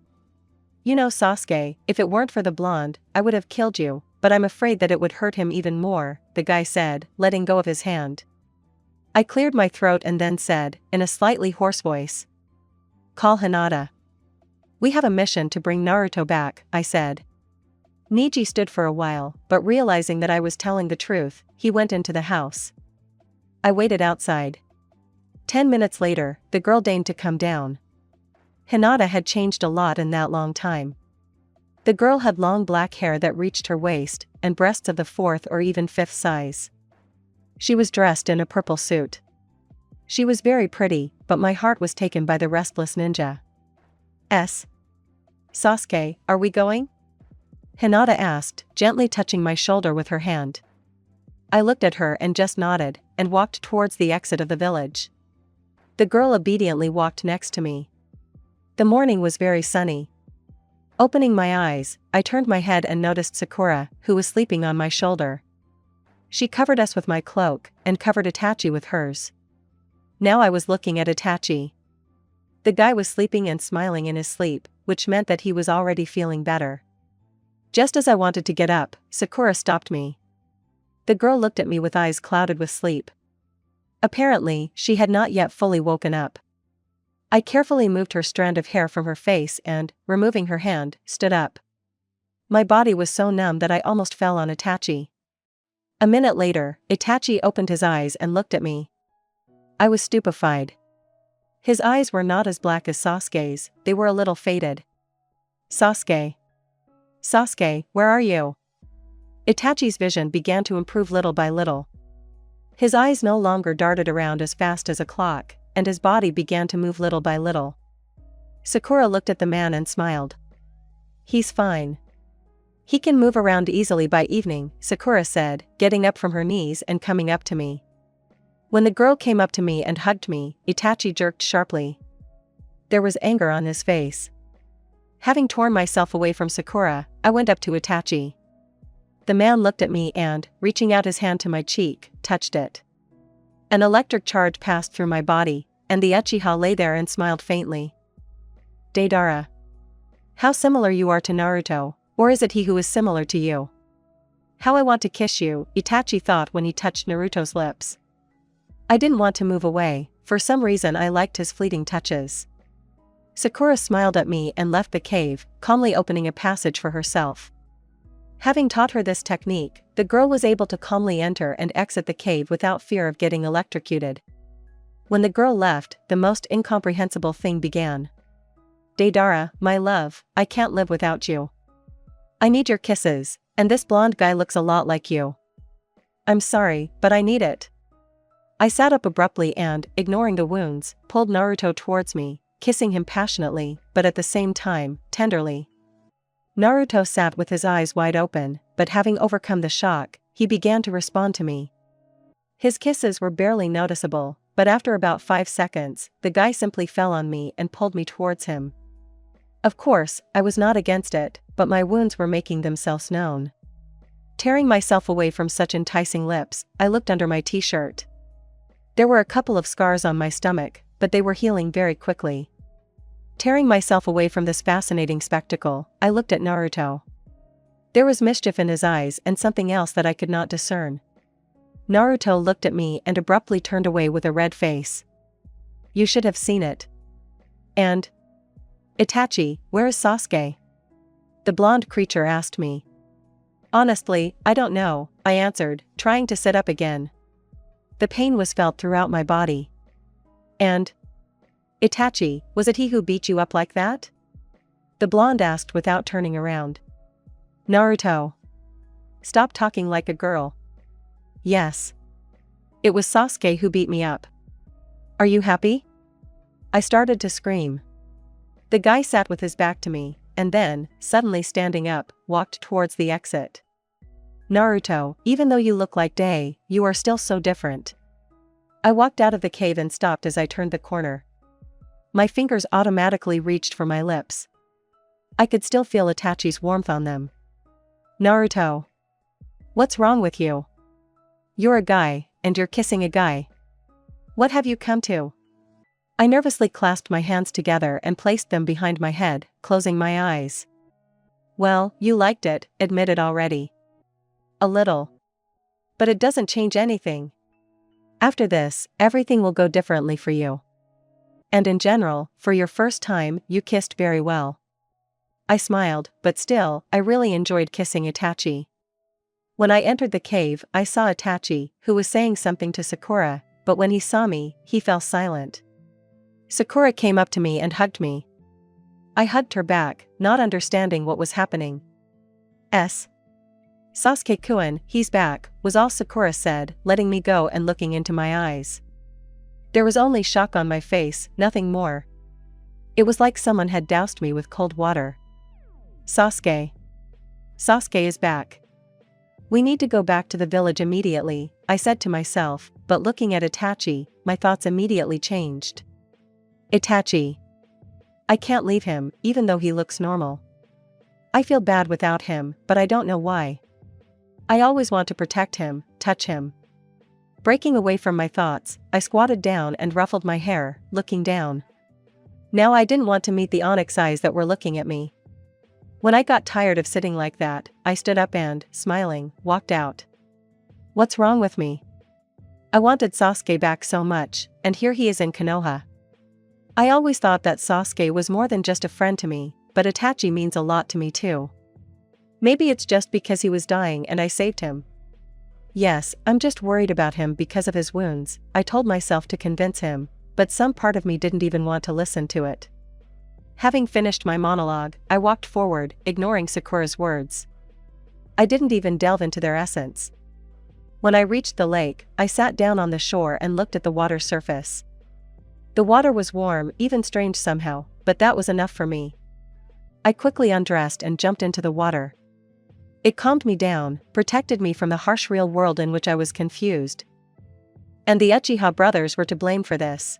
"You know, Sasuke, if it weren't for the blonde, I would have killed you, but I'm afraid that it would hurt him even more," the guy said, letting go of his hand. I cleared my throat and then said, in a slightly hoarse voice, "Call Hinata. We have a mission to bring Naruto back," I said. Niji stood for a while, but realizing that I was telling the truth, he went into the house. I waited outside. 10 minutes later, the girl deigned to come down. Hinata had changed a lot in that long time. The girl had long black hair that reached her waist, and breasts of the 4th or even 5th size. She was dressed in a purple suit. She was very pretty, but my heart was taken by the restless ninja. "Sasuke, are we going?" Hinata asked, gently touching my shoulder with her hand. I looked at her and just nodded, and walked towards the exit of the village. The girl obediently walked next to me. The morning was very sunny. Opening my eyes, I turned my head and noticed Sakura, who was sleeping on my shoulder. She covered us with my cloak, and covered Itachi with hers. Now I was looking at Itachi. The guy was sleeping and smiling in his sleep, which meant that he was already feeling better. Just as I wanted to get up, Sakura stopped me. The girl looked at me with eyes clouded with sleep. Apparently, she had not yet fully woken up. I carefully moved her strand of hair from her face and, removing her hand, stood up. My body was so numb that I almost fell on Itachi. A minute later, Itachi opened his eyes and looked at me. I was stupefied. His eyes were not as black as Sasuke's, they were a little faded. "Sasuke. Sasuke, where are you?" Itachi's vision began to improve little by little. His eyes no longer darted around as fast as a clock, and his body began to move little by little. Sakura looked at the man and smiled. "He's fine. He can move around easily by evening," Sakura said, getting up from her knees and coming up to me. When the girl came up to me and hugged me, Itachi jerked sharply. There was anger on his face. Having torn myself away from Sakura, I went up to Itachi. The man looked at me and, reaching out his hand to my cheek, touched it. An electric charge passed through my body, and the Uchiha lay there and smiled faintly. "Deidara. How similar you are to Naruto, or is it he who is similar to you? How I want to kiss you," Itachi thought when he touched Naruto's lips. I didn't want to move away, for some reason I liked his fleeting touches. Sakura smiled at me and left the cave, calmly opening a passage for herself. Having taught her this technique, the girl was able to calmly enter and exit the cave without fear of getting electrocuted. When the girl left, the most incomprehensible thing began. "Deidara, my love, I can't live without you. I need your kisses, and this blonde guy looks a lot like you. I'm sorry, but I need it." I sat up abruptly and, ignoring the wounds, pulled Naruto towards me, kissing him passionately, but at the same time, tenderly. Naruto sat with his eyes wide open, but having overcome the shock, he began to respond to me. His kisses were barely noticeable, but after about 5 seconds, the guy simply fell on me and pulled me towards him. Of course, I was not against it, but my wounds were making themselves known. Tearing myself away from such enticing lips, I looked under my t-shirt. There were a couple of scars on my stomach, but they were healing very quickly. Tearing myself away from this fascinating spectacle, I looked at Naruto. There was mischief in his eyes and something else that I could not discern. Naruto looked at me and abruptly turned away with a red face. You should have seen it. And? Itachi, where is Sasuke? The blonde creature asked me. Honestly, I don't know, I answered, trying to sit up again. The pain was felt throughout my body. And? Itachi, was it he who beat you up like that? The blonde asked without turning around. Naruto. Stop talking like a girl. Yes. It was Sasuke who beat me up. Are you happy? I started to scream. The guy sat with his back to me, and then, suddenly standing up, walked towards the exit. Naruto, even though you look like Day, you are still so different. I walked out of the cave and stopped as I turned the corner. My fingers automatically reached for my lips. I could still feel Itachi's warmth on them. Naruto. What's wrong with you? You're a guy, and you're kissing a guy. What have you come to? I nervously clasped my hands together and placed them behind my head, closing my eyes. Well, you liked it, admitted already. A little. But it doesn't change anything. After this, everything will go differently for you. And in general, for your first time, you kissed very well. I smiled, but still, I really enjoyed kissing Itachi. When I entered the cave, I saw Itachi, who was saying something to Sakura, but when he saw me, he fell silent. Sakura came up to me and hugged me. I hugged her back, not understanding what was happening. Sasuke-kun, he's back, was all Sakura said, letting me go and looking into my eyes. There was only shock on my face, nothing more. It was like someone had doused me with cold water. Sasuke. Sasuke is back. We need to go back to the village immediately, I said to myself, but looking at Itachi, my thoughts immediately changed. Itachi. I can't leave him, even though he looks normal. I feel bad without him, but I don't know why. I always want to protect him, touch him. Breaking away from my thoughts, I squatted down and ruffled my hair, looking down. Now I didn't want to meet the onyx eyes that were looking at me. When I got tired of sitting like that, I stood up and, smiling, walked out. What's wrong with me? I wanted Sasuke back so much, and here he is in Konoha. I always thought that Sasuke was more than just a friend to me, but Itachi means a lot to me too. Maybe it's just because he was dying and I saved him. Yes, I'm just worried about him because of his wounds, I told myself to convince him, but some part of me didn't even want to listen to it. Having finished my monologue, I walked forward, ignoring Sakura's words. I didn't even delve into their essence. When I reached the lake, I sat down on the shore and looked at the water surface. The water was warm, even strange somehow, but that was enough for me. I quickly undressed and jumped into the water. It calmed me down, protected me from the harsh real world in which I was confused. And the Uchiha brothers were to blame for this.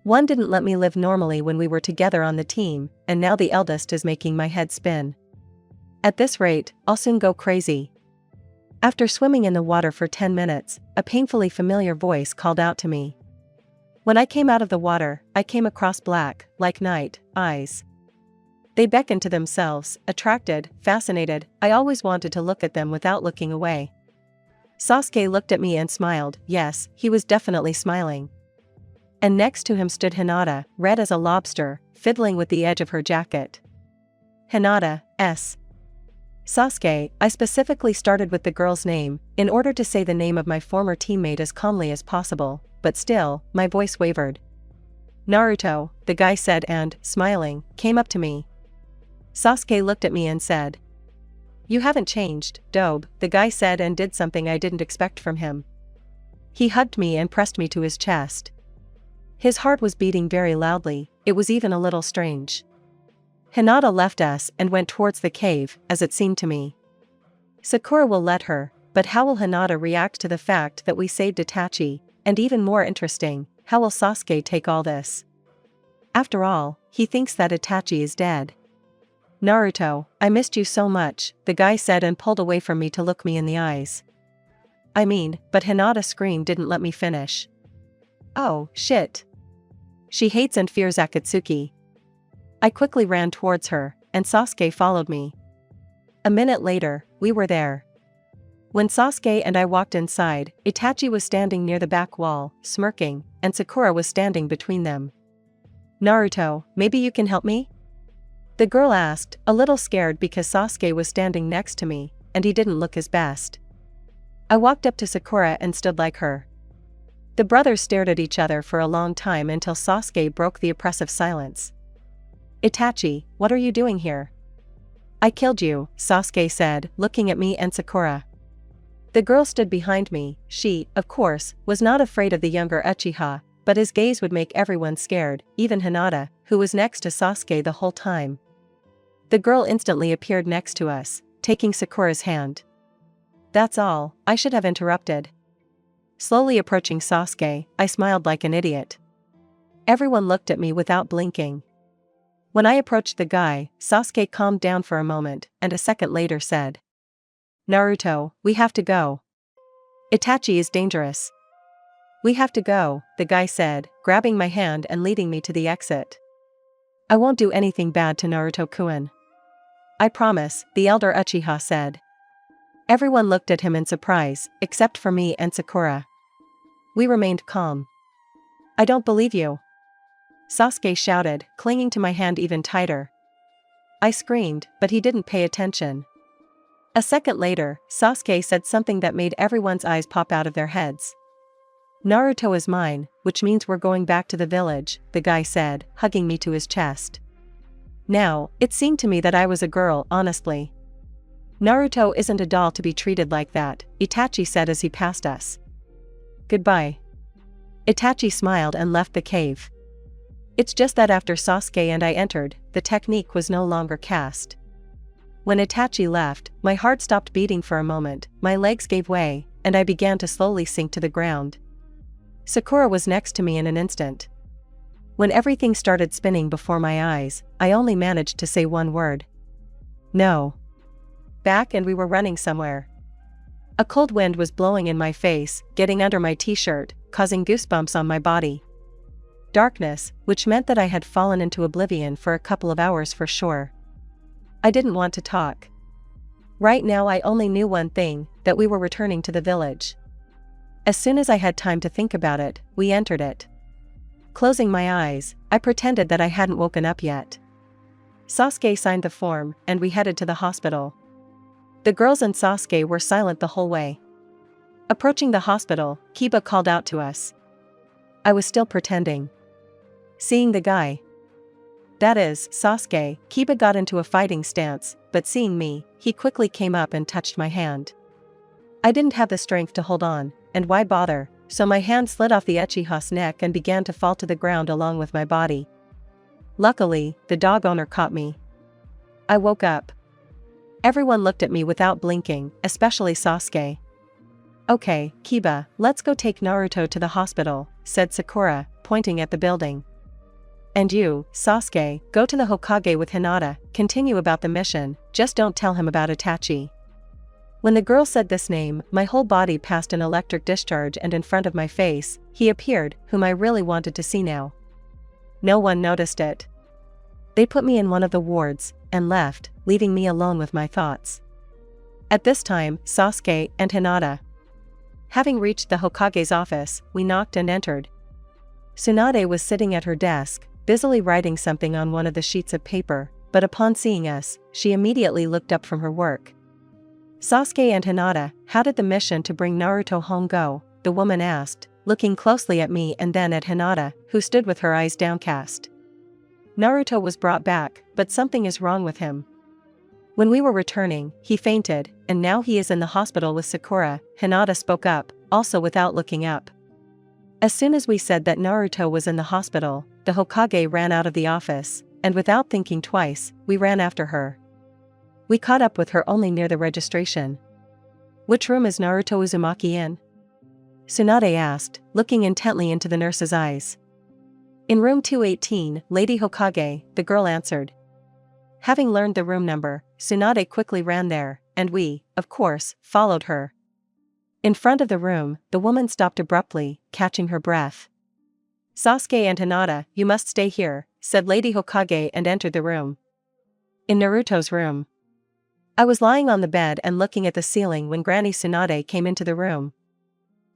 One didn't let me live normally when we were together on the team, and now the eldest is making my head spin. At this rate, I'll soon go crazy. After swimming in the water for 10 minutes, a painfully familiar voice called out to me. When I came out of the water, I came across black, like night, eyes. They beckoned to themselves, attracted, fascinated. I always wanted to look at them without looking away. Sasuke looked at me and smiled. Yes, he was definitely smiling. And next to him stood Hinata, red as a lobster, fiddling with the edge of her jacket. Hinata, S. Sasuke, I specifically started with the girl's name, in order to say the name of my former teammate as calmly as possible, but still, my voice wavered. Naruto, the guy said and, smiling, came up to me. Sasuke looked at me and said. You haven't changed, Dobe, the guy said and did something I didn't expect from him. He hugged me and pressed me to his chest. His heart was beating very loudly, it was even a little strange. Hinata left us and went towards the cave, as it seemed to me. Sakura will let her, but how will Hinata react to the fact that we saved Itachi, and even more interesting, how will Sasuke take all this? After all, he thinks that Itachi is dead. Naruto, I missed you so much, the guy said and pulled away from me to look me in the eyes. But Hinata's scream didn't let me finish. Oh, shit. She hates and fears Akatsuki. I quickly ran towards her, and Sasuke followed me. A minute later, we were there. When Sasuke and I walked inside, Itachi was standing near the back wall, smirking, and Sakura was standing between them. "Naruto, maybe you can help me?" the girl asked, a little scared because Sasuke was standing next to me, and he didn't look his best. I walked up to Sakura and stood like her. The brothers stared at each other for a long time until Sasuke broke the oppressive silence. "Itachi, what are you doing here?" "I killed you," Sasuke said, looking at me and Sakura. The girl stood behind me. She, of course, was not afraid of the younger Uchiha, but his gaze would make everyone scared, even Hinata, who was next to Sasuke the whole time. The girl instantly appeared next to us, taking Sakura's hand. "That's all, I should have interrupted." Slowly approaching Sasuke, I smiled like an idiot. Everyone looked at me without blinking. When I approached the guy, Sasuke calmed down for a moment, and a second later said, "Naruto, we have to go. Itachi is dangerous." "We have to go," the guy said, grabbing my hand and leading me to the exit. "I won't do anything bad to Naruto-kun. I promise," the elder Uchiha said. Everyone looked at him in surprise, except for me and Sakura. We remained calm. "I don't believe you," Sasuke shouted, clinging to my hand even tighter. I screamed, but he didn't pay attention. A second later, Sasuke said something that made everyone's eyes pop out of their heads. "Naruto is mine, which means we're going back to the village," the guy said, hugging me to his chest. Now, it seemed to me that I was a girl, honestly. "Naruto isn't a doll to be treated like that," Itachi said as he passed us. "Goodbye." Itachi smiled and left the cave. It's just that after Sasuke and I entered, the technique was no longer cast. When Itachi left, my heart stopped beating for a moment, my legs gave way, and I began to slowly sink to the ground. Sakura was next to me in an instant. When everything started spinning before my eyes, I only managed to say one word. "No." Back and we were running somewhere. A cold wind was blowing in my face, getting under my t-shirt, causing goosebumps on my body. Darkness, which meant that I had fallen into oblivion for a couple of hours for sure. I didn't want to talk. Right now I only knew one thing, that we were returning to the village. As soon as I had time to think about it, we entered it. Closing my eyes, I pretended that I hadn't woken up yet. Sasuke signed the form, and we headed to the hospital. The girls and Sasuke were silent the whole way. Approaching the hospital, Kiba called out to us. I was still pretending. Seeing the guy, that is, Sasuke, Kiba got into a fighting stance, but seeing me, he quickly came up and touched my hand. I didn't have the strength to hold on, and why bother, so my hand slid off the Uchiha's neck and began to fall to the ground along with my body. Luckily, the dog owner caught me. I woke up. Everyone looked at me without blinking, especially Sasuke. "Okay, Kiba, let's go take Naruto to the hospital," said Sakura, pointing at the building. "And you, Sasuke, go to the Hokage with Hinata, continue about the mission, just don't tell him about Itachi." When the girl said this name, my whole body passed an electric discharge, and in front of my face, he appeared, whom I really wanted to see now. No one noticed it. They put me in one of the wards, and left, leaving me alone with my thoughts. At this time, Sasuke and Hinata. Having reached the Hokage's office, we knocked and entered. Tsunade was sitting at her desk, busily writing something on one of the sheets of paper, but upon seeing us, she immediately looked up from her work. "Sasuke and Hinata, how did the mission to bring Naruto home go?" the woman asked, looking closely at me and then at Hinata, who stood with her eyes downcast. "Naruto was brought back, but something is wrong with him. When we were returning, he fainted, and now he is in the hospital with Sakura," Hinata spoke up, also without looking up. As soon as we said that Naruto was in the hospital, the Hokage ran out of the office, and without thinking twice, we ran after her. We caught up with her only near the registration. "Which room is Naruto Uzumaki in?" Tsunade asked, looking intently into the nurse's eyes. "In room 218, Lady Hokage," the girl answered. Having learned the room number, Tsunade quickly ran there, and we, of course, followed her. In front of the room, the woman stopped abruptly, catching her breath. "Sasuke and Hinata, you must stay here," said Lady Hokage and entered the room. "In Naruto's room." I was lying on the bed and looking at the ceiling when Granny Tsunade came into the room.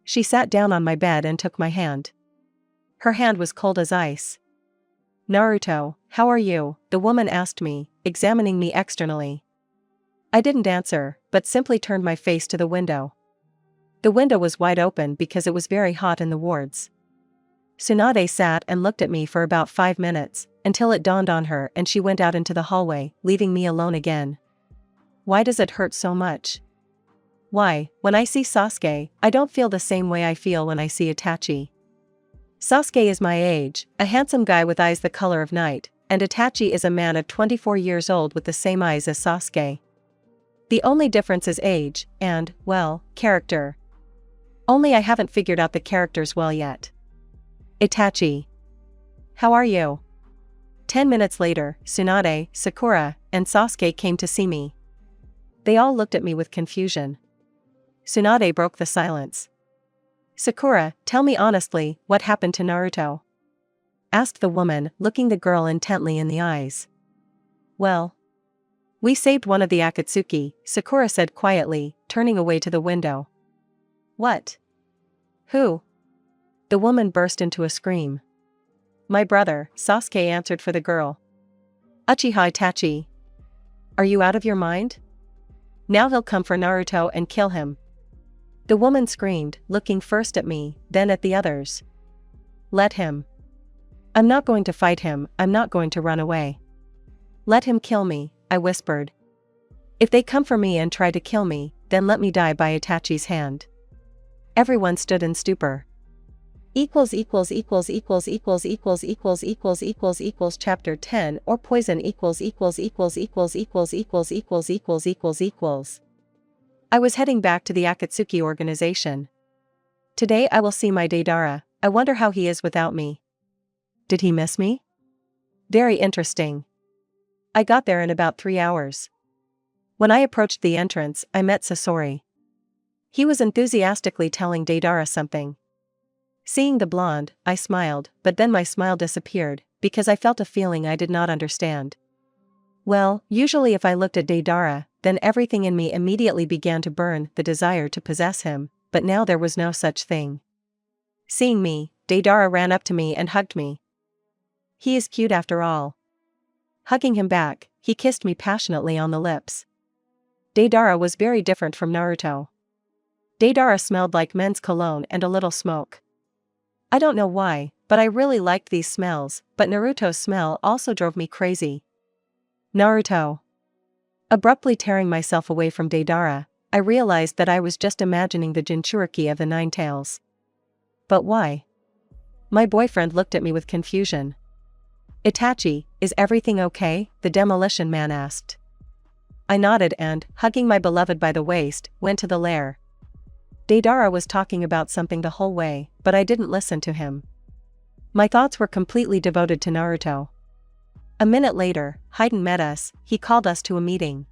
She sat down on my bed and took my hand. Her hand was cold as ice. "Naruto, how are you?" the woman asked me, examining me externally. I didn't answer, but simply turned my face to the window. The window was wide open because it was very hot in the wards. Tsunade sat and looked at me for about 5 minutes, until it dawned on her and she went out into the hallway, leaving me alone again. Why does it hurt so much? Why, when I see Sasuke, I don't feel the same way I feel when I see Itachi. Sasuke is my age, a handsome guy with eyes the color of night, and Itachi is a man of 24 years old with the same eyes as Sasuke. The only difference is age, and, well, character. Only I haven't figured out the characters well yet. Itachi. How are you? 10 minutes later, Tsunade, Sakura, and Sasuke came to see me. They all looked at me with confusion. Tsunade broke the silence. "Sakura, tell me honestly, what happened to Naruto?" asked the woman, looking the girl intently in the eyes. "Well, we saved one of the Akatsuki," Sakura said quietly, turning away to the window. "What? Who?" The woman burst into a scream. "My brother," Sasuke answered for the girl. "Uchiha Itachi. Are you out of your mind? Now he'll come for Naruto and kill him." The woman screamed, looking first at me, then at the others. "Let him. I'm not going to fight him, I'm not going to run away. Let him kill me," I whispered. "If they come for me and try to kill me, then let me die by Itachi's hand." Everyone stood in stupor. Chapter 10 or poison I was heading back to the Akatsuki organization. Today I will see my Deidara. I wonder how he is without me. Did he miss me? Very interesting. I got there in about 3 hours. When I approached the entrance, I met Sasori. He was enthusiastically telling Deidara something. Seeing the blonde, I smiled, but then my smile disappeared, because I felt a feeling I did not understand. Well, usually if I looked at Deidara, then everything in me immediately began to burn the desire to possess him, but now there was no such thing. Seeing me, Deidara ran up to me and hugged me. He is cute after all. Hugging him back, he kissed me passionately on the lips. Deidara was very different from Naruto. Deidara smelled like men's cologne and a little smoke. I don't know why, but I really liked these smells, but Naruto's smell also drove me crazy. Naruto. Abruptly tearing myself away from Deidara, I realized that I was just imagining the Jinchuriki of the Nine Tails. But why? My boyfriend looked at me with confusion. "Itachi, is everything okay?" the demolition man asked. I nodded and, hugging my beloved by the waist, went to the lair. Deidara was talking about something the whole way, but I didn't listen to him. My thoughts were completely devoted to Naruto. A minute later, Haiden met us. He called us to a meeting.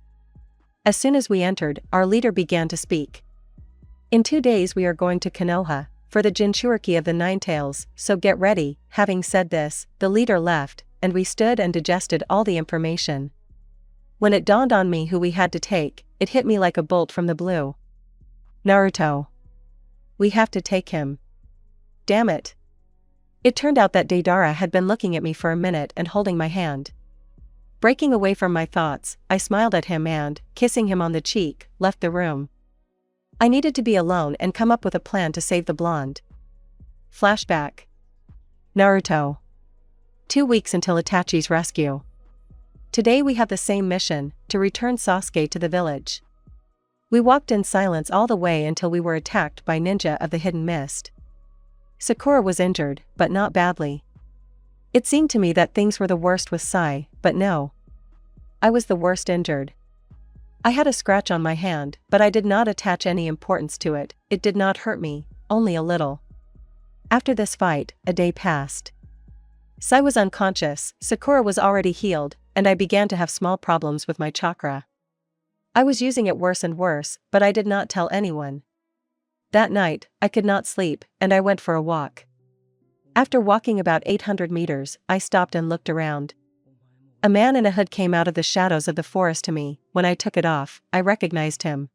As soon as we entered, our leader began to speak. "In 2 days we are going to Konoha, for the Jinchuriki of the Nine Tails, so get ready." Having said this, the leader left, and we stood and digested all the information. When it dawned on me who we had to take, it hit me like a bolt from the blue. Naruto. We have to take him. Damn it. It turned out that Deidara had been looking at me for a minute and holding my hand. Breaking away from my thoughts, I smiled at him and, kissing him on the cheek, left the room. I needed to be alone and come up with a plan to save the blonde. Flashback. Naruto. 2 weeks until Itachi's rescue. Today we have the same mission, to return Sasuke to the village. We walked in silence all the way until we were attacked by ninja of the hidden mist. Sakura was injured, but not badly. It seemed to me that things were the worst with Sai, but no. I was the worst injured. I had a scratch on my hand, but I did not attach any importance to it. It did not hurt me, only a little. After this fight, a day passed. Sai was unconscious, Sakura was already healed, and I began to have small problems with my chakra. I was using it worse and worse, but I did not tell anyone. That night, I could not sleep, and I went for a walk. After walking about 800 meters, I stopped and looked around. A man in a hood came out of the shadows of the forest to me. When I took it off, I recognized him.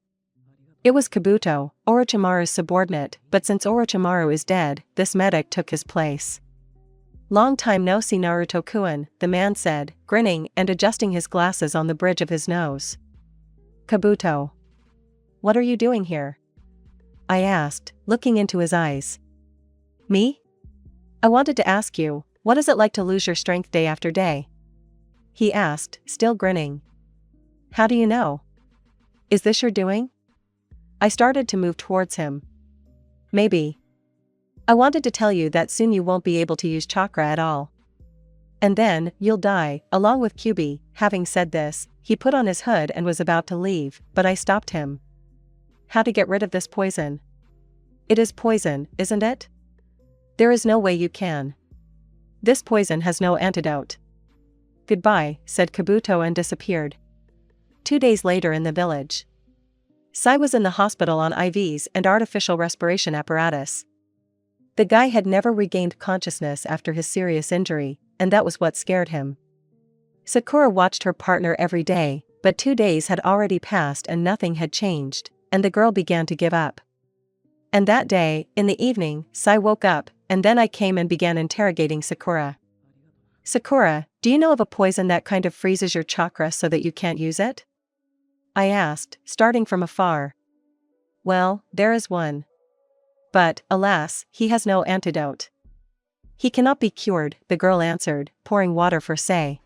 It was Kabuto, Orochimaru's subordinate, but since Orochimaru is dead, this medic took his place. Long time no see, Naruto-kun, the man said, grinning and adjusting his glasses on the bridge of his nose. Kabuto. What are you doing here? I asked, looking into his eyes. Me? I wanted to ask you, what is it like to lose your strength day after day? He asked, still grinning. How do you know? Is this your doing? I started to move towards him. Maybe. I wanted to tell you that soon you won't be able to use chakra at all. And then, you'll die, along with Kyuubi. Having said this, he put on his hood and was about to leave, but I stopped him. How to get rid of this poison? It is poison, isn't it? There is no way you can. This poison has no antidote. Goodbye, said Kabuto and disappeared. 2 days later in the village. Sai was in the hospital on IVs and artificial respiration apparatus. The guy had never regained consciousness after his serious injury, and that was what scared him. Sakura watched her partner every day, but 2 days had already passed and nothing had changed, and the girl began to give up. And that day, in the evening, Sai woke up, and then I came and began interrogating Sakura. Sakura, do you know of a poison that kind of freezes your chakra so that you can't use it? I asked, starting from afar. Well, there is one. But, alas, he has no antidote. He cannot be cured, the girl answered, pouring water for Sai.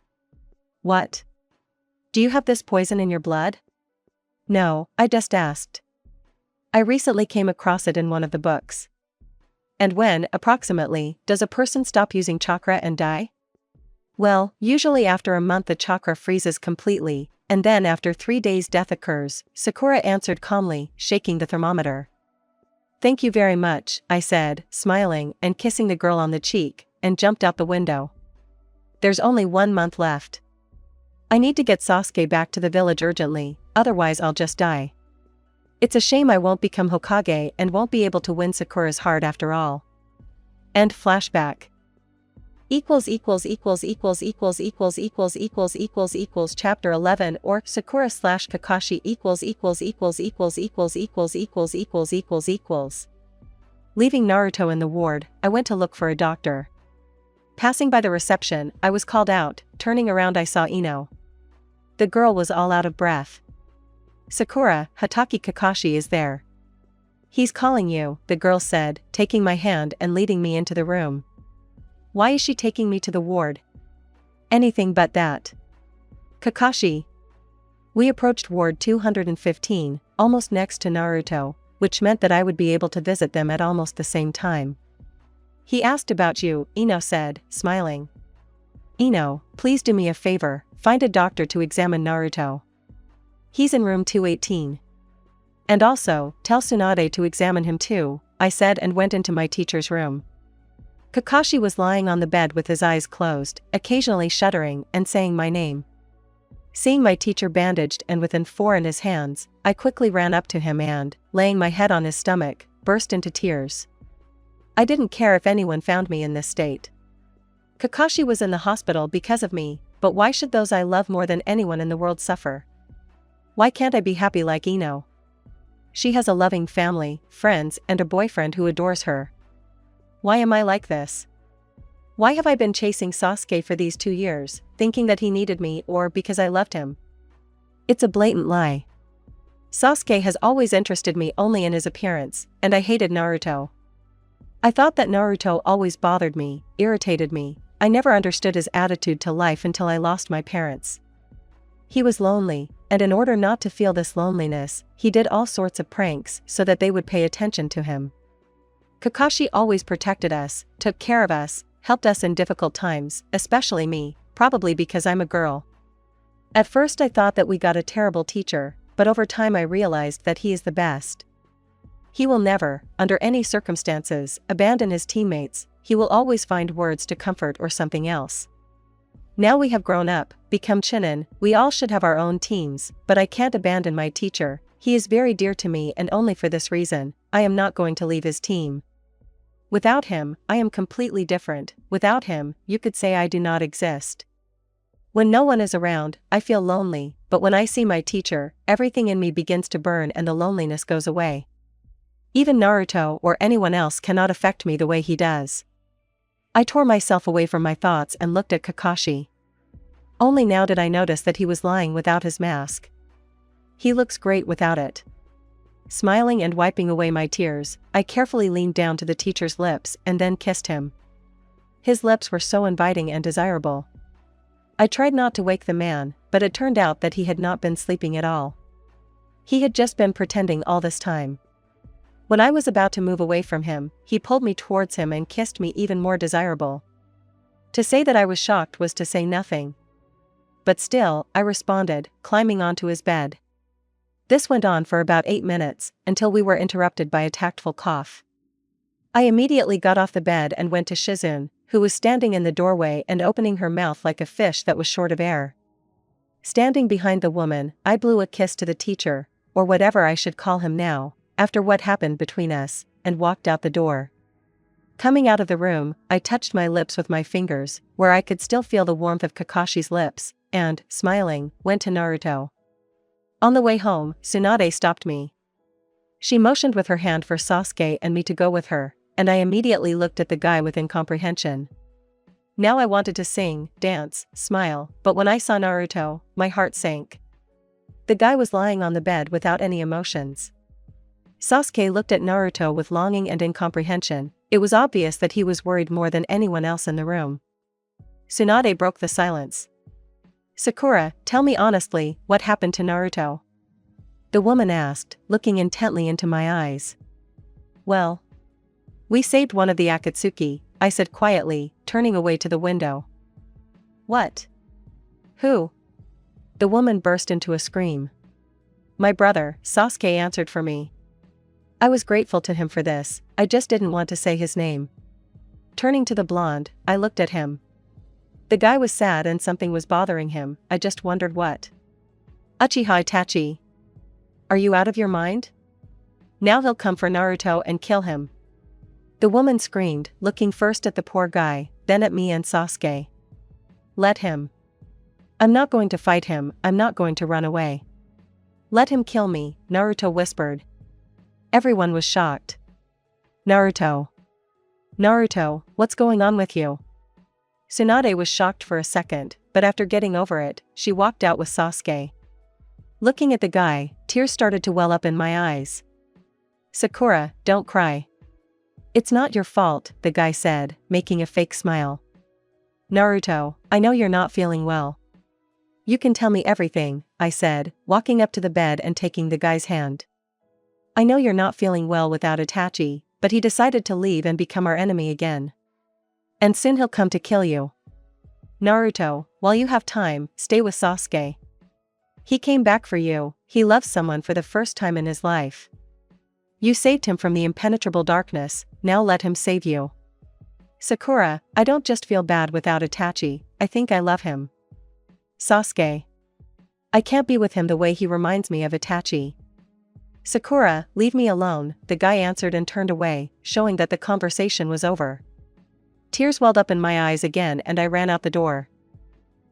What? Do you have this poison in your blood? No, I just asked. I recently came across it in one of the books. And when, approximately, does a person stop using chakra and die? Well, usually after a month the chakra freezes completely, and then after 3 days death occurs, Sakura answered calmly, shaking the thermometer. Thank you very much, I said, smiling and kissing the girl on the cheek, and jumped out the window. There's only 1 month left. I need to get Sasuke back to the village urgently, otherwise I'll just die. It's a shame I won't become Hokage and won't be able to win Sakura's heart after all. End flashback. Chapter 11 or Sakura/Kakashi Leaving Naruto in the ward, I went to look for a doctor. Passing by the reception, I was called out. Turning around I saw Ino. The girl was all out of breath. Sakura, Hatake Kakashi is there. He's calling you, the girl said, taking my hand and leading me into the room. Why is she taking me to the ward? Anything but that. Kakashi. We approached ward 215, almost next to Naruto, which meant that I would be able to visit them at almost the same time. He asked about you, Ino said, smiling. Ino, please do me a favor, find a doctor to examine Naruto. He's in room 218. And also, tell Tsunade to examine him too, I said and went into my teacher's room. Kakashi was lying on the bed with his eyes closed, occasionally shuddering and saying my name. Seeing my teacher bandaged and with N4 in his hands, I quickly ran up to him and, laying my head on his stomach, burst into tears. I didn't care if anyone found me in this state. Kakashi was in the hospital because of me, but why should those I love more than anyone in the world suffer? Why can't I be happy like Ino? She has a loving family, friends, and a boyfriend who adores her. Why am I like this? Why have I been chasing Sasuke for these 2 years, thinking that he needed me or because I loved him? It's a blatant lie. Sasuke has always interested me only in his appearance, and I hated Naruto. I thought that Naruto always bothered me, irritated me. I never understood his attitude to life until I lost my parents. He was lonely, and in order not to feel this loneliness, he did all sorts of pranks so that they would pay attention to him. Kakashi always protected us, took care of us, helped us in difficult times, especially me, probably because I'm a girl. At first I thought that we got a terrible teacher, but over time I realized that he is the best. He will never, under any circumstances, abandon his teammates. He will always find words to comfort or something else. Now we have grown up, become Chunin, we all should have our own teams, but I can't abandon my teacher. He is very dear to me and only for this reason, I am not going to leave his team. Without him, I am completely different. Without him, you could say I do not exist. When no one is around, I feel lonely, but when I see my teacher, everything in me begins to burn and the loneliness goes away. Even Naruto or anyone else cannot affect me the way he does. I tore myself away from my thoughts and looked at Kakashi. Only now did I notice that he was lying without his mask. He looks great without it. Smiling and wiping away my tears, I carefully leaned down to the teacher's lips and then kissed him. His lips were so inviting and desirable. I tried not to wake the man, but it turned out that he had not been sleeping at all. He had just been pretending all this time. When I was about to move away from him, he pulled me towards him and kissed me even more desirable. To say that I was shocked was to say nothing. But still, I responded, climbing onto his bed. This went on for about 8 minutes, until we were interrupted by a tactful cough. I immediately got off the bed and went to Shizune, who was standing in the doorway and opening her mouth like a fish that was short of air. Standing behind the woman, I blew a kiss to the teacher, or whatever I should call him now, after what happened between us, and walked out the door. Coming out of the room, I touched my lips with my fingers, where I could still feel the warmth of Kakashi's lips, and, smiling, went to Naruto. On the way home, Tsunade stopped me. She motioned with her hand for Sasuke and me to go with her, and I immediately looked at the guy with incomprehension. Now I wanted to sing, dance, smile, but when I saw Naruto, my heart sank. The guy was lying on the bed without any emotions. Sasuke looked at Naruto with longing and incomprehension. It was obvious that he was worried more than anyone else in the room. Tsunade broke the silence. "Sakura, tell me honestly, what happened to Naruto?" The woman asked, looking intently into my eyes. "Well, we saved one of the Akatsuki," I said quietly, turning away to the window. "What? Who?" The woman burst into a scream. "My brother," Sasuke answered for me. I was grateful to him for this, I just didn't want to say his name. Turning to the blonde, I looked at him. The guy was sad and something was bothering him, I just wondered what. "Uchiha Itachi. Are you out of your mind? Now he'll come for Naruto and kill him." The woman screamed, looking first at the poor guy, then at me and Sasuke. "Let him. I'm not going to fight him, I'm not going to run away. Let him kill me," Naruto whispered. Everyone was shocked. "Naruto. Naruto, what's going on with you?" Tsunade was shocked for a second, but after getting over it, she walked out with Sasuke. Looking at the guy, tears started to well up in my eyes. "Sakura, don't cry. It's not your fault," the guy said, making a fake smile. "Naruto, I know you're not feeling well. You can tell me everything," I said, walking up to the bed and taking the guy's hand. "I know you're not feeling well without Itachi, but he decided to leave and become our enemy again. And soon he'll come to kill you. Naruto, while you have time, stay with Sasuke. He came back for you, he loves someone for the first time in his life. You saved him from the impenetrable darkness, now let him save you. Sakura, I don't just feel bad without Itachi, I think I love him. Sasuke. I can't be with him the way he reminds me of Itachi. Sakura, leave me alone," the guy answered and turned away, showing that the conversation was over. Tears welled up in my eyes again and I ran out the door.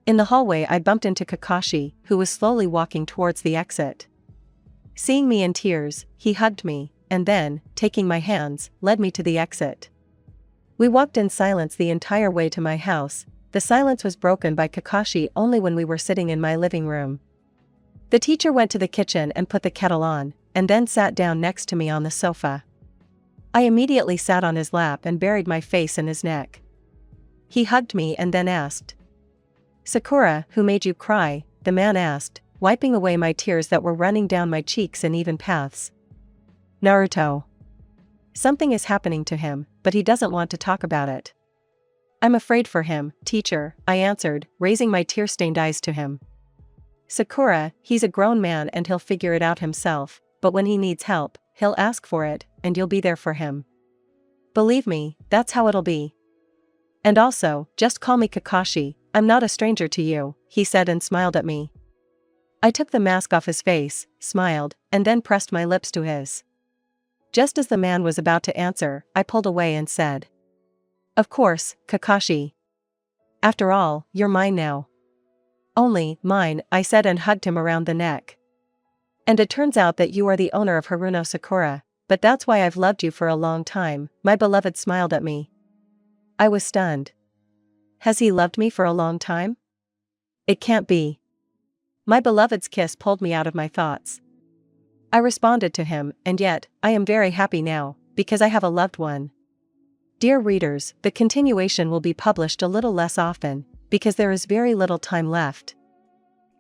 In the hallway I bumped into Kakashi, who was slowly walking towards the exit. Seeing me in tears, he hugged me, and then, taking my hands, led me to the exit. We walked in silence the entire way to my house. The silence was broken by Kakashi only when we were sitting in my living room. The teacher went to the kitchen and put the kettle on, and then sat down next to me on the sofa. I immediately sat on his lap and buried my face in his neck. He hugged me and then asked, "Sakura, who made you cry?" the man asked, wiping away my tears that were running down my cheeks in even paths. "Naruto. Something is happening to him, but he doesn't want to talk about it." "I'm afraid for him, teacher," I answered, raising my tear-stained eyes to him. "Sakura, he's a grown man and he'll figure it out himself, but when he needs help, he'll ask for it, and you'll be there for him. Believe me, that's how it'll be. And also, just call me Kakashi, I'm not a stranger to you," he said and smiled at me. I took the mask off his face, smiled, and then pressed my lips to his. Just as the man was about to answer, I pulled away and said, "Of course, Kakashi. After all, you're mine now." Only mine, I said and hugged him around the neck. And it turns out that you are the owner of Haruno Sakura, but that's why I've loved you for a long time, my beloved smiled at me. I was stunned. Has he loved me for a long time? It can't be. My beloved's kiss pulled me out of my thoughts. I responded to him, and yet, I am very happy now, because I have a loved one. Dear readers, the continuation will be published a little less often, because there is very little time left.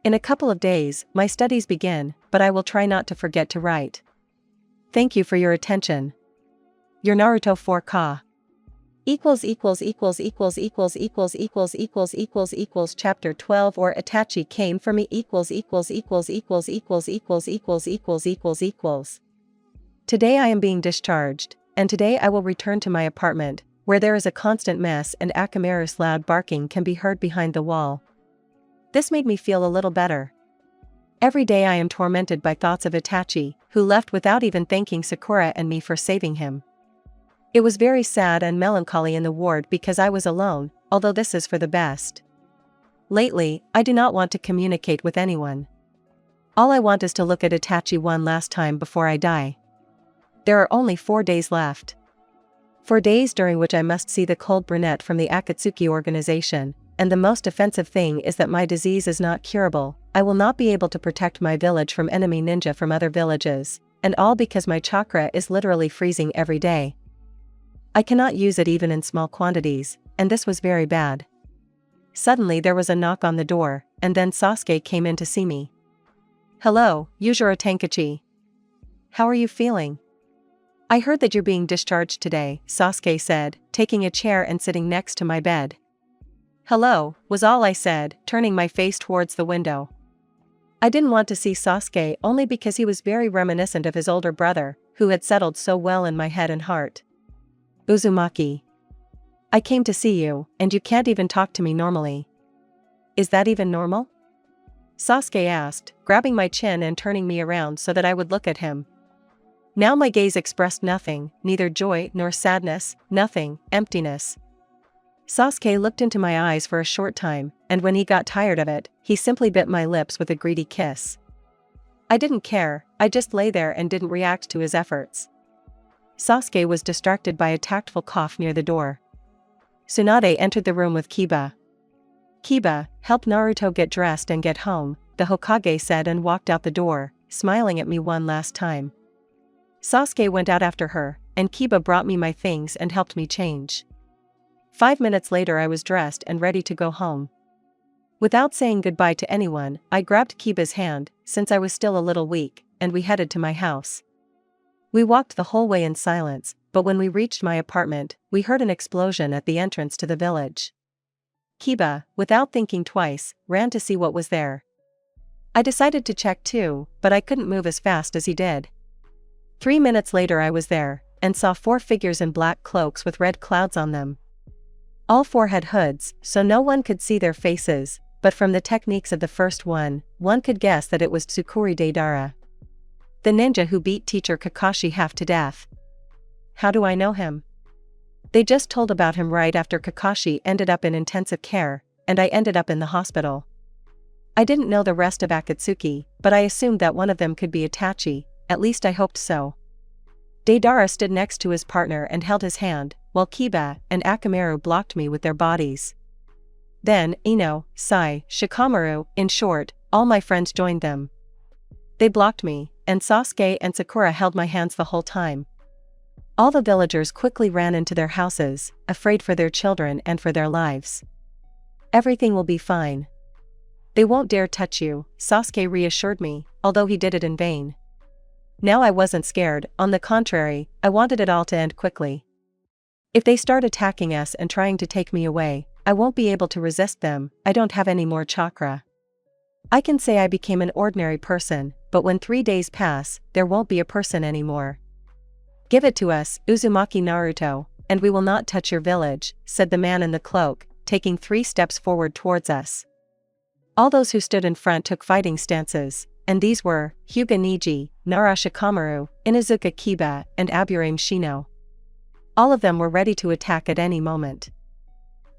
In a couple of days, my studies begin, but I will try not to forget to write. Thank you for your attention. Your Naruto 4Ka. Chapter 12 or Itachi came for me Today I am being discharged, and today I will return to my apartment, where there is a constant mess and Akamaru's loud barking can be heard behind the wall. This made me feel a little better. Every day I am tormented by thoughts of Itachi, who left without even thanking Sakura and me for saving him. It was very sad and melancholy in the ward because I was alone, although this is for the best. Lately, I do not want to communicate with anyone. All I want is to look at Itachi one last time before I die. There are only 4 days left. 4 days during which I must see the cold brunette from the Akatsuki organization, and the most offensive thing is that my disease is not curable. I will not be able to protect my village from enemy ninja from other villages, and all because my chakra is literally freezing every day. I cannot use it even in small quantities, and this was very bad. Suddenly there was a knock on the door, and then Sasuke came in to see me. Hello, Yujiro Tenkachi. How are you feeling? I heard that you're being discharged today, Sasuke said, taking a chair and sitting next to my bed. Hello, was all I said, turning my face towards the window. I didn't want to see Sasuke only because he was very reminiscent of his older brother, who had settled so well in my head and heart. Uzumaki. I came to see you, and you can't even talk to me normally. Is that even normal? Sasuke asked, grabbing my chin and turning me around so that I would look at him. Now my gaze expressed nothing, neither joy nor sadness, nothing, emptiness. Sasuke looked into my eyes for a short time, and when he got tired of it, he simply bit my lips with a greedy kiss. I didn't care, I just lay there and didn't react to his efforts. Sasuke was distracted by a tactful cough near the door. Tsunade entered the room with Kiba. Kiba, help Naruto get dressed and get home, the Hokage said and walked out the door, smiling at me one last time. Sasuke went out after her, and Kiba brought me my things and helped me change. 5 minutes later I was dressed and ready to go home. Without saying goodbye to anyone, I grabbed Kiba's hand, since I was still a little weak, and we headed to my house. We walked the whole way in silence, but when we reached my apartment, we heard an explosion at the entrance to the village. Kiba, without thinking twice, ran to see what was there. I decided to check too, but I couldn't move as fast as he did. 3 minutes later I was there, and saw 4 figures in black cloaks with red clouds on them. All 4 had hoods, so no one could see their faces, but from the techniques of the first one could guess that it was Tsukuri Deidara, the ninja who beat teacher Kakashi half to death. How do I know him? They just told about him right after Kakashi ended up in intensive care, and I ended up in the hospital. I didn't know the rest of Akatsuki, but I assumed that one of them could be Itachi, at least I hoped so. Deidara stood next to his partner and held his hand, while Kiba and Akamaru blocked me with their bodies. Then, Ino, Sai, Shikamaru, in short, all my friends joined them. They blocked me, and Sasuke and Sakura held my hands the whole time. All the villagers quickly ran into their houses, afraid for their children and for their lives. Everything will be fine. They won't dare touch you, Sasuke reassured me, although he did it in vain. Now I wasn't scared, on the contrary, I wanted it all to end quickly. If they start attacking us and trying to take me away, I won't be able to resist them, I don't have any more chakra. I can say I became an ordinary person, but when 3 days pass, there won't be a person anymore. Give it to us, Uzumaki Naruto, and we will not touch your village, said the man in the cloak, taking 3 steps forward towards us. All those who stood in front took fighting stances, and these were Hyuga Niji, Nara Shikamaru, Inuzuka Kiba, and Aburame Shino. All of them were ready to attack at any moment.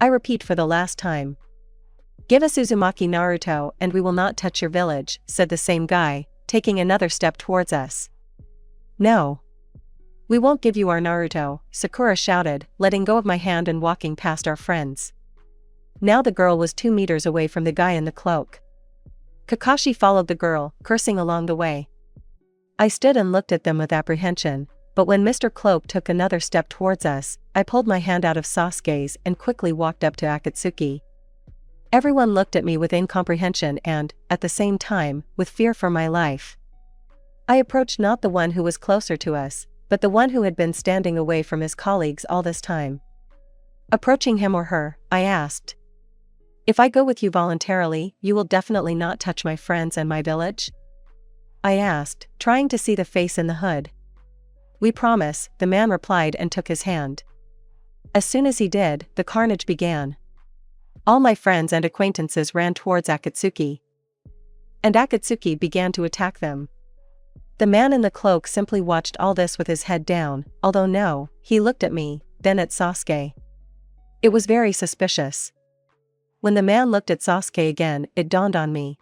I repeat for the last time. Give us Uzumaki Naruto and we will not touch your village, said the same guy, taking another step towards us. No. We won't give you our Naruto, Sakura shouted, letting go of my hand and walking past our friends. Now the girl was 2 meters away from the guy in the cloak. Kakashi followed the girl, cursing along the way. I stood and looked at them with apprehension, but when Mr. Cloak took another step towards us, I pulled my hand out of Sasuke's and quickly walked up to Akatsuki. Everyone looked at me with incomprehension and, at the same time, with fear for my life. I approached not the one who was closer to us, but the one who had been standing away from his colleagues all this time. Approaching him or her, I asked, "If I go with you voluntarily, you will definitely not touch my friends and my village?" I asked, trying to see the face in the hood. "We promise," the man replied and took his hand. As soon as he did, the carnage began. All my friends and acquaintances ran towards Akatsuki. And Akatsuki began to attack them. The man in the cloak simply watched all this with his head down, although no, he looked at me, then at Sasuke. It was very suspicious. When the man looked at Sasuke again, it dawned on me.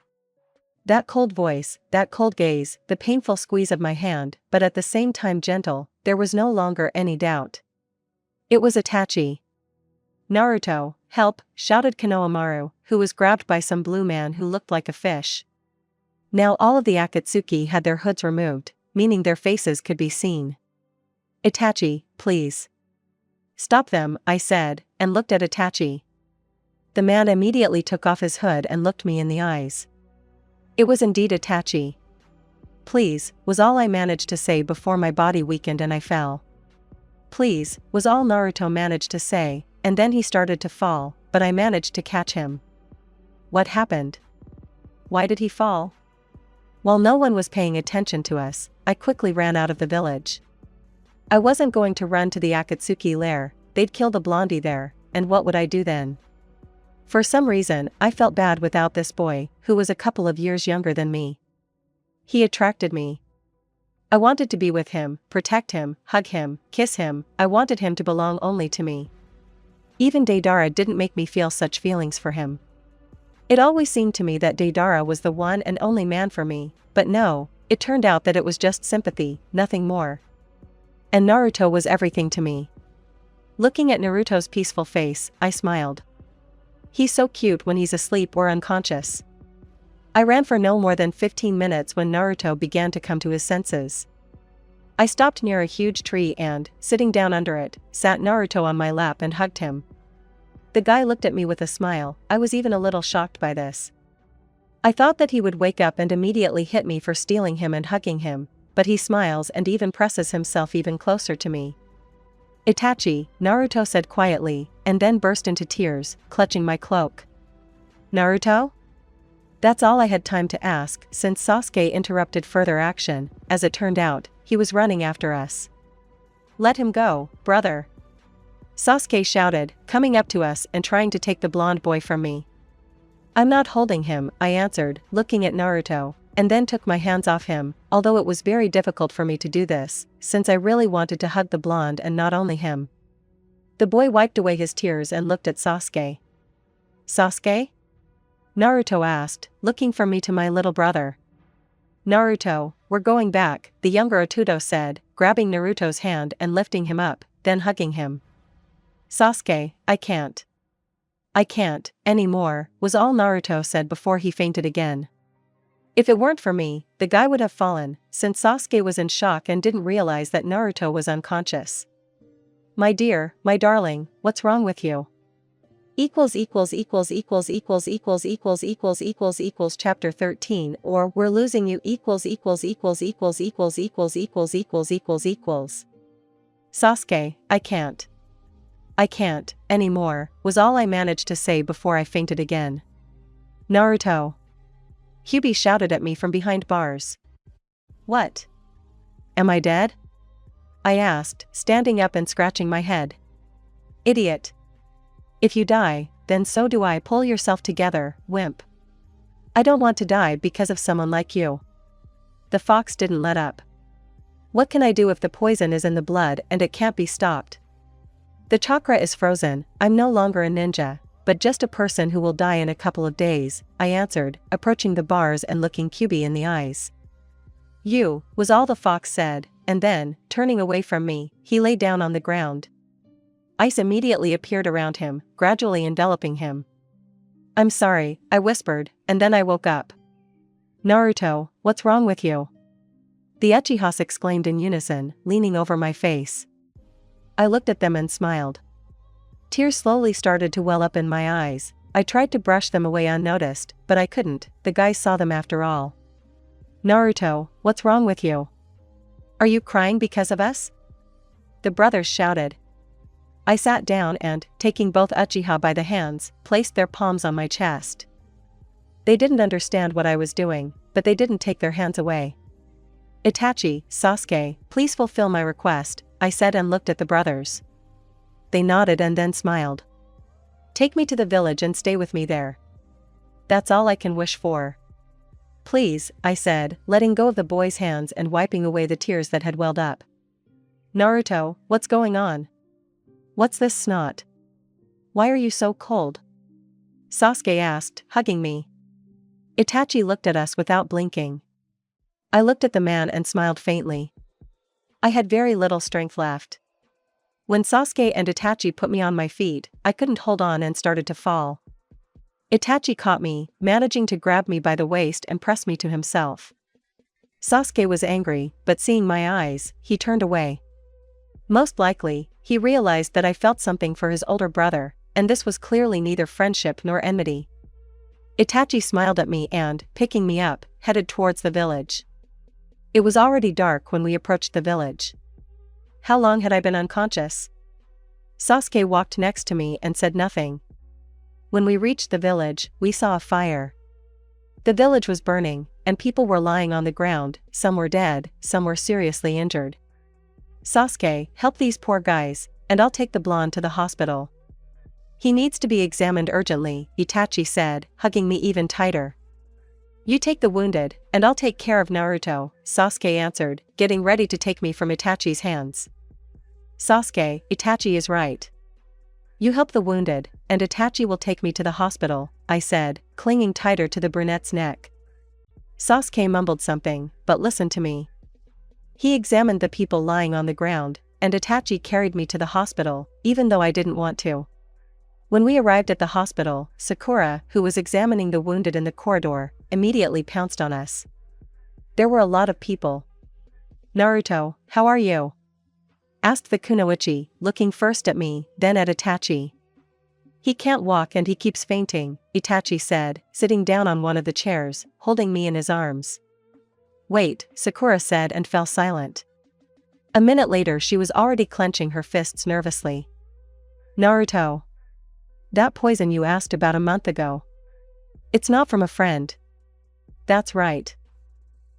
That cold voice, that cold gaze, the painful squeeze of my hand, but at the same time gentle, there was no longer any doubt. It was Itachi. "Naruto, help," shouted Konohamaru, who was grabbed by some blue man who looked like a fish. Now all of the Akatsuki had their hoods removed, meaning their faces could be seen. "Itachi, please. Stop them," I said, and looked at Itachi. The man immediately took off his hood and looked me in the eyes. It was indeed Itachi. "Please," was all I managed to say before my body weakened and I fell. "Please," was all Naruto managed to say, and then he started to fall, but I managed to catch him. What happened? Why did he fall? While no one was paying attention to us, I quickly ran out of the village. I wasn't going to run to the Akatsuki lair, they'd kill the blondie there, and what would I do then? For some reason, I felt bad without this boy, who was a couple of years younger than me. He attracted me. I wanted to be with him, protect him, hug him, kiss him, I wanted him to belong only to me. Even Deidara didn't make me feel such feelings for him. It always seemed to me that Deidara was the one and only man for me, but no, it turned out that it was just sympathy, nothing more. And Naruto was everything to me. Looking at Naruto's peaceful face, I smiled. He's so cute when he's asleep or unconscious. I ran for no more than 15 minutes when Naruto began to come to his senses. I stopped near a huge tree and, sitting down under it, sat Naruto on my lap and hugged him. The guy looked at me with a smile. I was even a little shocked by this. I thought that he would wake up and immediately hit me for stealing him and hugging him, but he smiles and even presses himself even closer to me. "Itachi," Naruto said quietly, and then burst into tears, clutching my cloak. "Naruto?" That's all I had time to ask, since Sasuke interrupted further action. As it turned out, he was running after us. "Let him go, brother," Sasuke shouted, coming up to us and trying to take the blonde boy from me. "I'm not holding him," I answered, looking at Naruto, and then took my hands off him, although it was very difficult for me to do this, since I really wanted to hug the blonde and not only him. The boy wiped away his tears and looked at Sasuke. "Sasuke?" Naruto asked, looking from me to my little brother. "Naruto, we're going back," the younger Otudo said, grabbing Naruto's hand and lifting him up, then hugging him. "Sasuke, I can't. I can't, anymore," was all Naruto said before he fainted again. If it weren't for me, the guy would have fallen, since Sasuke was in shock and didn't realize that Naruto was unconscious. "My dear, my darling, what's wrong with you?" Chapter 13 or We're Losing You Sasuke, I can't. I can't, anymore, was all I managed to say before I fainted again. "Naruto." Hyubi shouted at me from behind bars. "What? Am I dead?" I asked, standing up and scratching my head. "Idiot. If you die, then so do I. Pull yourself together, wimp. I don't want to die because of someone like you." The fox didn't let up. "What can I do if the poison is in the blood and it can't be stopped? The chakra is frozen, I'm no longer a ninja. but just a person who will die in a couple of days, I answered, approaching the bars and looking Kyubi in the eyes. You, was all the fox said, and then, turning away from me, he lay down on the ground. Ice immediately appeared around him, gradually enveloping him. I'm sorry, I whispered, and then I woke up. Naruto, what's wrong with you? The Uchihas exclaimed in unison, leaning over my face. I looked at them and smiled. Tears slowly started to well up in my eyes. I tried to brush them away unnoticed, but I couldn't. The guys saw them after all. Naruto, what's wrong with you? Are you crying because of us? The brothers shouted. I sat down and, taking both Uchiha by the hands, placed their palms on my chest. They didn't understand what I was doing, but they didn't take their hands away. Itachi, Sasuke, please fulfill my request, I said and looked at the brothers. They nodded and then smiled. Take me to the village and stay with me there. That's all I can wish for. Please, I said, letting go of the boy's hands and wiping away the tears that had welled up. Naruto, what's going on? What's this snot? Why are you so cold? Sasuke asked, hugging me. Itachi looked at us without blinking. I looked at the man and smiled faintly. I had very little strength left. When Sasuke and Itachi put me on my feet, I couldn't hold on and started to fall. Itachi caught me, managing to grab me by the waist and press me to himself. Sasuke was angry, but seeing my eyes, he turned away. Most likely, he realized that I felt something for his older brother, and this was clearly neither friendship nor enmity. Itachi smiled at me and, picking me up, headed towards the village. It was already dark when we approached the village. How long had I been unconscious? Sasuke walked next to me and said nothing. When we reached the village, we saw a fire. The village was burning, and people were lying on the ground, some were dead, some were seriously injured. Sasuke, help these poor guys, and I'll take the blonde to the hospital. He needs to be examined urgently, Itachi said, hugging me even tighter. You take the wounded, and I'll take care of Naruto, Sasuke answered, getting ready to take me from Itachi's hands. Sasuke, Itachi is right. You help the wounded, and Itachi will take me to the hospital, I said, clinging tighter to the brunette's neck. Sasuke mumbled something, but listened to me. He examined the people lying on the ground, and Itachi carried me to the hospital, even though I didn't want to. When we arrived at the hospital, Sakura, who was examining the wounded in the corridor, immediately pounced on us. There were a lot of people. Naruto, how are you? Asked the kunoichi, looking first at me, then at Itachi. He can't walk and he keeps fainting, Itachi said, sitting down on one of the chairs, holding me in his arms. Wait, Sakura said and fell silent. A minute later she was already clenching her fists nervously. Naruto. That poison you asked about a month ago. It's not from a friend. That's right.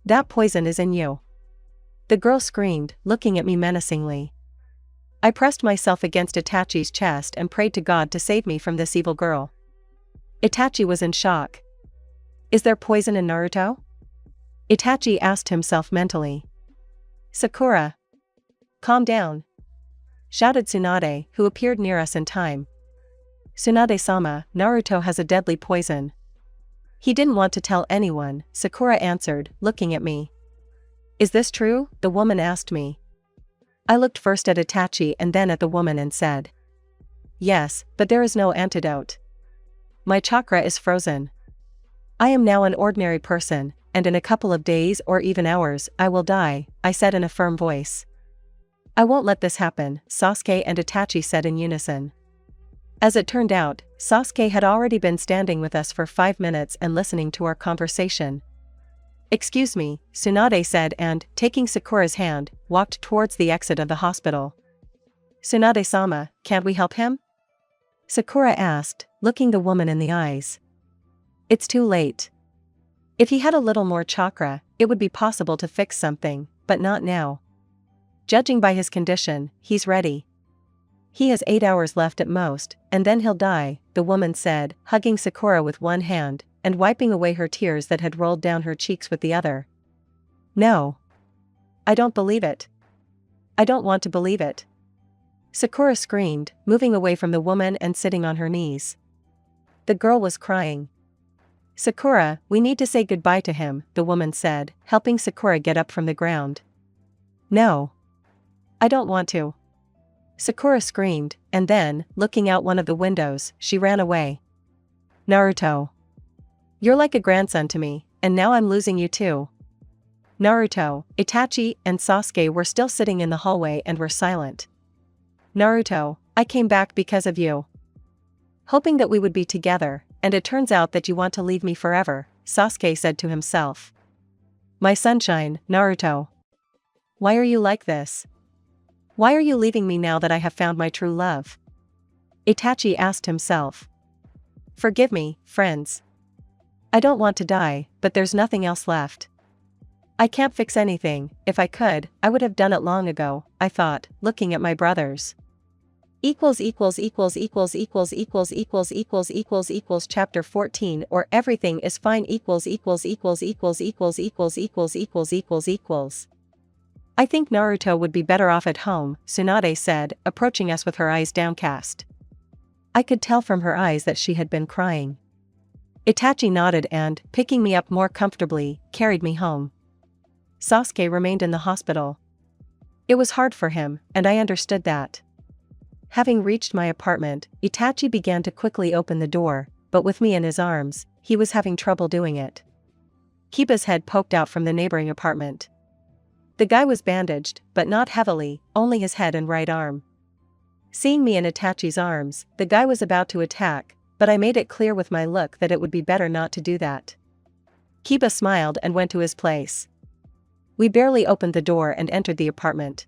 That poison is in you. The girl screamed, looking at me menacingly. I pressed myself against Itachi's chest and prayed to God to save me from this evil girl. Itachi was in shock. Is there poison in Naruto? Itachi asked himself mentally. Sakura. Calm down. Shouted Tsunade, who appeared near us in time. Tsunade-sama, Naruto has a deadly poison. He didn't want to tell anyone, Sakura answered, looking at me. Is this true? The woman asked me. I looked first at Itachi and then at the woman and said. Yes, but there is no antidote. My chakra is frozen. I am now an ordinary person, and in a couple of days or even hours, I will die, I said in a firm voice. I won't let this happen, Sasuke and Itachi said in unison. As it turned out, Sasuke had already been standing with us for 5 minutes and listening to our conversation. Excuse me, Tsunade said and, taking Sakura's hand, walked towards the exit of the hospital. Tsunade-sama, can't we help him? Sakura asked, looking the woman in the eyes. It's too late. If he had a little more chakra, it would be possible to fix something, but not now. Judging by his condition, he's ready. He has 8 hours left at most, and then he'll die, the woman said, hugging Sakura with one hand, and wiping away her tears that had rolled down her cheeks with the other. No. I don't believe it. I don't want to believe it. Sakura screamed, moving away from the woman and sitting on her knees. The girl was crying. Sakura, we need to say goodbye to him, the woman said, helping Sakura get up from the ground. No. I don't want to. Sakura screamed, and then, looking out one of the windows, she ran away. Naruto. You're like a grandson to me, and now I'm losing you too. Naruto, Itachi, and Sasuke were still sitting in the hallway and were silent. Naruto, I came back because of you. Hoping that we would be together, and it turns out that you want to leave me forever, Sasuke said to himself. My sunshine, Naruto. Why are you like this? Why are you leaving me now that I have found my true love? Itachi asked himself. Forgive me, friends. I don't want to die, but there's nothing else left. I can't fix anything. If I could, I would have done it long ago, I thought, looking at my brothers. Chapter 14 or everything is fine I think Naruto would be better off at home, Tsunade said, approaching us with her eyes downcast. I could tell from her eyes that she had been crying. Itachi nodded and, picking me up more comfortably, carried me home. Sasuke remained in the hospital. It was hard for him, and I understood that. Having reached my apartment, Itachi began to quickly open the door, but with me in his arms, he was having trouble doing it. Kiba's head poked out from the neighboring apartment. The guy was bandaged, but not heavily, only his head and right arm. Seeing me in Itachi's arms, the guy was about to attack, but I made it clear with my look that it would be better not to do that. Kiba smiled and went to his place. We barely opened the door and entered the apartment.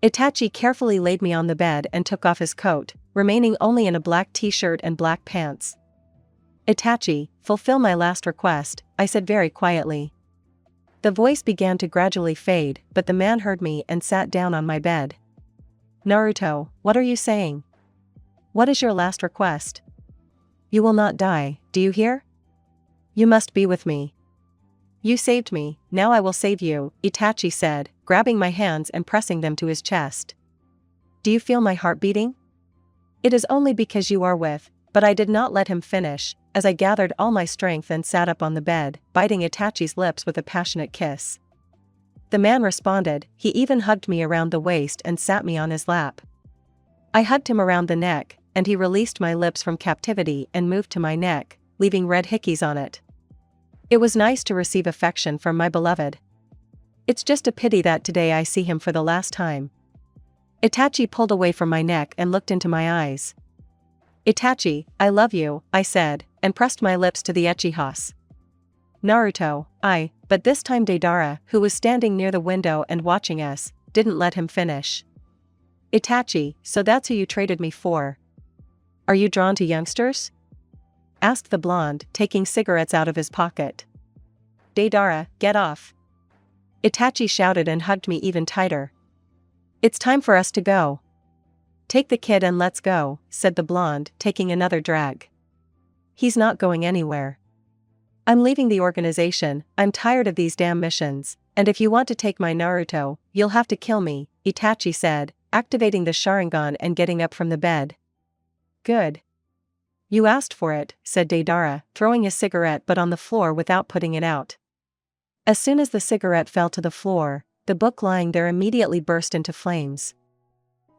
Itachi carefully laid me on the bed and took off his coat, remaining only in a black t-shirt and black pants. Itachi, fulfill my last request, I said very quietly. The voice began to gradually fade, but the man heard me and sat down on my bed. Naruto, what are you saying? What is your last request? You will not die, do you hear? You must be with me. You saved me, now I will save you, Itachi said, grabbing my hands and pressing them to his chest. Do you feel my heart beating? It is only because you are with, but I did not let him finish, as I gathered all my strength and sat up on the bed, biting Itachi's lips with a passionate kiss. The man responded, he even hugged me around the waist and sat me on his lap. I hugged him around the neck, and he released my lips from captivity and moved to my neck, leaving red hickeys on it. It was nice to receive affection from my beloved. It's just a pity that today I see him for the last time. Itachi pulled away from my neck and looked into my eyes. Itachi, I love you, I said, and pressed my lips to the Uchihas. Naruto, but this time Deidara, who was standing near the window and watching us, didn't let him finish. Itachi, so that's who you traded me for. Are you drawn to youngsters? Asked the blonde, taking cigarettes out of his pocket. Deidara, get off. Itachi shouted and hugged me even tighter. It's time for us to go. Take the kid and let's go, said the blonde, taking another drag. He's not going anywhere. I'm leaving the organization, I'm tired of these damn missions, and if you want to take my Naruto, you'll have to kill me, Itachi said, activating the Sharingan and getting up from the bed. Good. You asked for it, said Deidara, throwing a cigarette but on the floor without putting it out. As soon as the cigarette fell to the floor, the book lying there immediately burst into flames.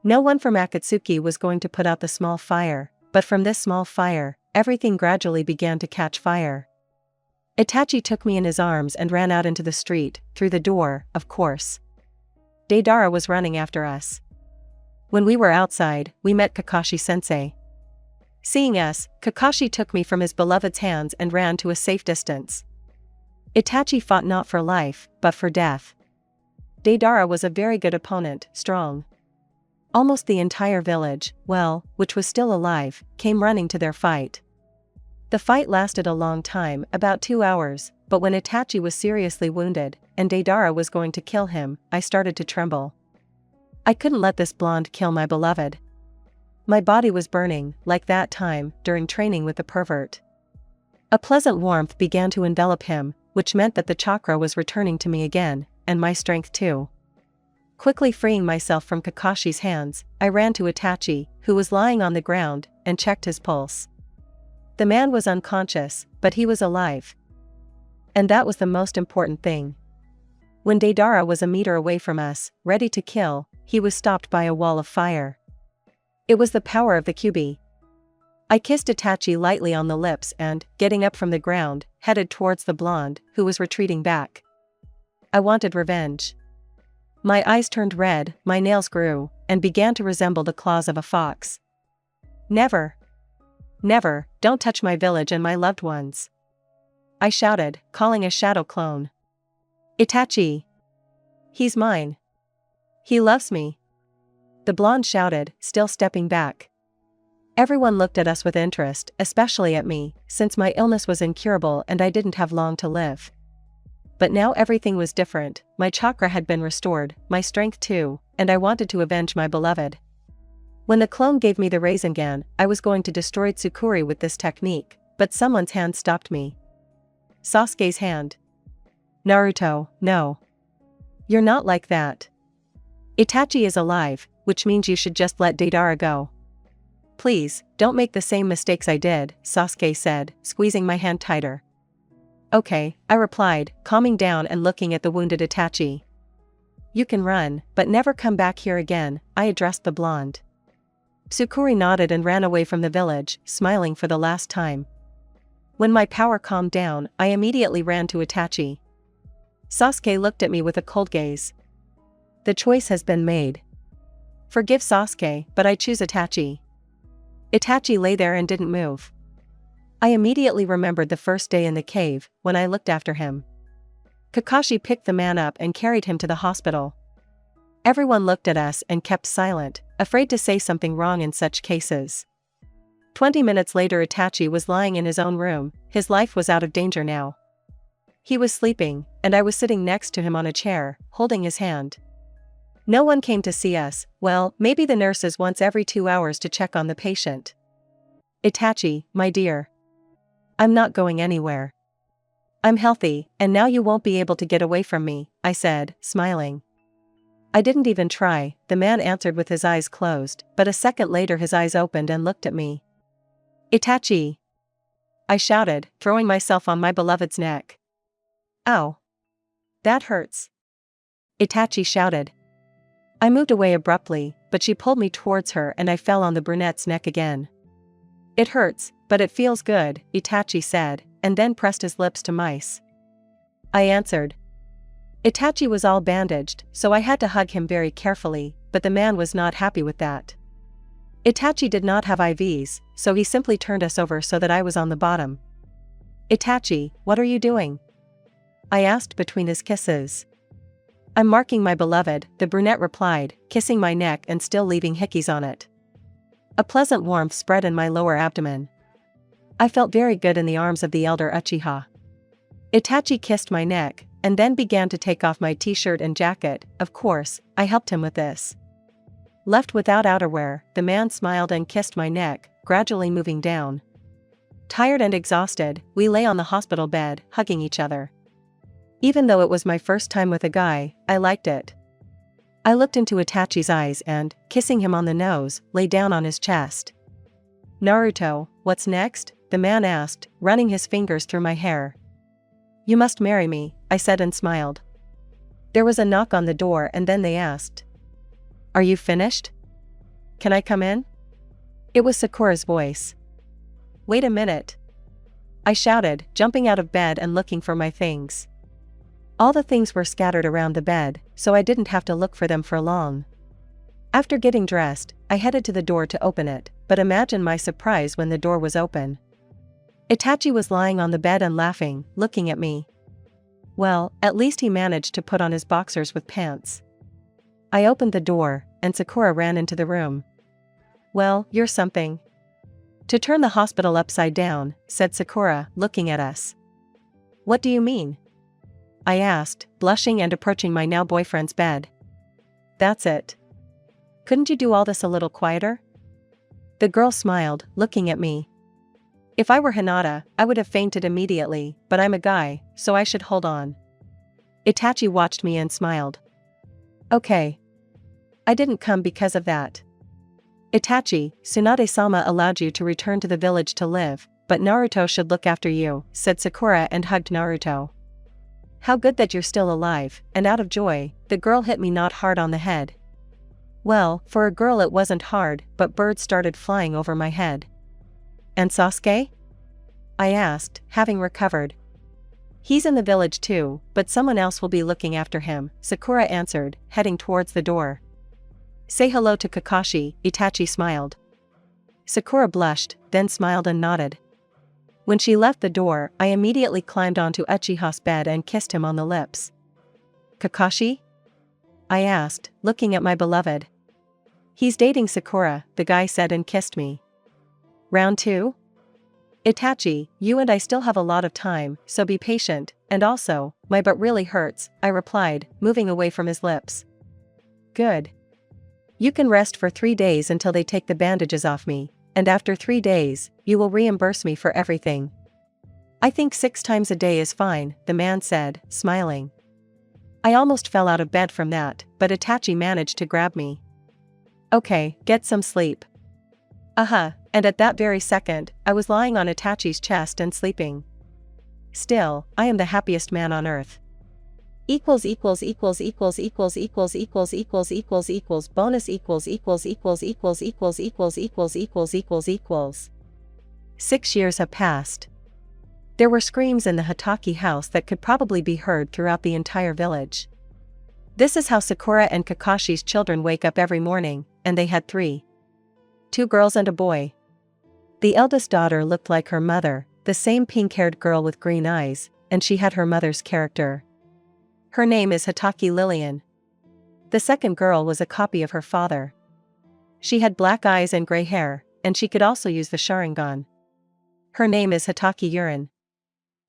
No one from Akatsuki was going to put out the small fire, but from this small fire, everything gradually began to catch fire. Itachi took me in his arms and ran out into the street, through the door, of course. Deidara was running after us. When we were outside, we met Kakashi-sensei. Seeing us, Kakashi took me from his beloved's hands and ran to a safe distance. Itachi fought not for life, but for death. Deidara was a very good opponent, strong. Almost the entire village, which was still alive, came running to their fight. The fight lasted a long time, about 2 hours, but when Itachi was seriously wounded, and Deidara was going to kill him, I started to tremble. I couldn't let this blonde kill my beloved. My body was burning, like that time, during training with the pervert. A pleasant warmth began to envelop him, which meant that the chakra was returning to me again, and my strength too. Quickly freeing myself from Kakashi's hands, I ran to Itachi, who was lying on the ground, and checked his pulse. The man was unconscious, but he was alive. And that was the most important thing. When Deidara was a meter away from us, ready to kill, he was stopped by a wall of fire. It was the power of the Kyuubi. I kissed Itachi lightly on the lips and, getting up from the ground, headed towards the blonde, who was retreating back. I wanted revenge. My eyes turned red, my nails grew, and began to resemble the claws of a fox. Never! Never, don't touch my village and my loved ones! I shouted, calling a shadow clone. Itachi! He's mine! He loves me! The blonde shouted, still stepping back. Everyone looked at us with interest, especially at me, since my illness was incurable and I didn't have long to live. But now everything was different, my chakra had been restored, my strength too, and I wanted to avenge my beloved. When the clone gave me the Rasengan, I was going to destroy Tsukuri with this technique, but someone's hand stopped me. Sasuke's hand. Naruto, no. You're not like that. Itachi is alive, which means you should just let Deidara go. Please, don't make the same mistakes I did, Sasuke said, squeezing my hand tighter. Okay, I replied, calming down and looking at the wounded Itachi. You can run, but never come back here again, I addressed the blonde. Tsukuri nodded and ran away from the village, smiling for the last time. When my power calmed down, I immediately ran to Itachi. Sasuke looked at me with a cold gaze. The choice has been made. Forgive Sasuke, but I choose Itachi. Itachi lay there and didn't move. I immediately remembered the first day in the cave, when I looked after him. Kakashi picked the man up and carried him to the hospital. Everyone looked at us and kept silent, afraid to say something wrong in such cases. 20 minutes later Itachi was lying in his own room, his life was out of danger now. He was sleeping, and I was sitting next to him on a chair, holding his hand. No one came to see us, well, maybe the nurses once every 2 hours to check on the patient. Itachi, my dear. I'm not going anywhere. I'm healthy, and now you won't be able to get away from me, I said, smiling. I didn't even try, the man answered with his eyes closed, but a second later his eyes opened and looked at me. Itachi! I shouted, throwing myself on my beloved's neck. Ow! That hurts! Itachi shouted. I moved away abruptly, but she pulled me towards her and I fell on the brunette's neck again. It hurts, but it feels good, Itachi said, and then pressed his lips to mice. I answered. Itachi was all bandaged, so I had to hug him very carefully, but the man was not happy with that. Itachi did not have IVs, so he simply turned us over so that I was on the bottom. Itachi, what are you doing? I asked between his kisses. I'm marking my beloved, the brunette replied, kissing my neck and still leaving hickeys on it. A pleasant warmth spread in my lower abdomen. I felt very good in the arms of the elder Uchiha. Itachi kissed my neck, and then began to take off my t-shirt and jacket. Of course, I helped him with this. Left without outerwear, the man smiled and kissed my neck, gradually moving down. Tired and exhausted, we lay on the hospital bed, hugging each other. Even though it was my first time with a guy, I liked it. I looked into Itachi's eyes and, kissing him on the nose, lay down on his chest. Naruto, what's next? The man asked, running his fingers through my hair. You must marry me, I said and smiled. There was a knock on the door and then they asked. Are you finished? Can I come in? It was Sakura's voice. Wait a minute. I shouted, jumping out of bed and looking for my things. All the things were scattered around the bed, so I didn't have to look for them for long. After getting dressed, I headed to the door to open it, but imagine my surprise when the door was open. Itachi was lying on the bed and laughing, looking at me. Well, at least he managed to put on his boxers with pants. I opened the door, and Sakura ran into the room. Well, you're something. To turn the hospital upside down, said Sakura, looking at us. What do you mean? I asked, blushing and approaching my now boyfriend's bed. That's it. Couldn't you do all this a little quieter? The girl smiled, looking at me. If I were Hinata, I would have fainted immediately, but I'm a guy, so I should hold on. Itachi watched me and smiled. Okay. I didn't come because of that. Itachi, Tsunade-sama allowed you to return to the village to live, but but Naruto should look after you," said Sakura and hugged Naruto. "How good that you're still alive," and out of joy, the girl hit me not hard on the head. Well, for a girl it wasn't hard, but birds started flying over my head. "And Sasuke?" I asked, having recovered. "He's in the village too, but someone else will be looking after him," Sakura answered, heading towards the door. "Say hello to Kakashi," Itachi smiled. Sakura blushed, then smiled and nodded. When she left the door, I immediately climbed onto Uchiha's bed and kissed him on the lips. "Kakashi?" I asked, looking at my beloved. "He's dating Sakura," the guy said and kissed me. "Round 2? Itachi, you and I still have a lot of time, so be patient, and also, my butt really hurts," I replied, moving away from his lips. "Good. You can rest for 3 days until they take the bandages off me, and after 3 days, you will reimburse me for everything." "I think 6 times a day is fine," the man said, smiling. I almost fell out of bed from that, but Itachi managed to grab me. "Okay, get some sleep." And at that very second, I was lying on Itachi's chest and sleeping. Still, I am the happiest man on earth. Bonus equals bonus. 6 years have passed. There were screams in the Hatake house that could probably be heard throughout the entire village. This is how Sakura and Kakashi's children wake up every morning, and they had 3. 2 girls and a boy. The eldest daughter looked like her mother, the same pink-haired girl with green eyes, and she had her mother's character. Her name is Hatake Lillian. The second girl was a copy of her father. She had black eyes and gray hair, and she could also use the Sharingan. Her name is Hatake Urin.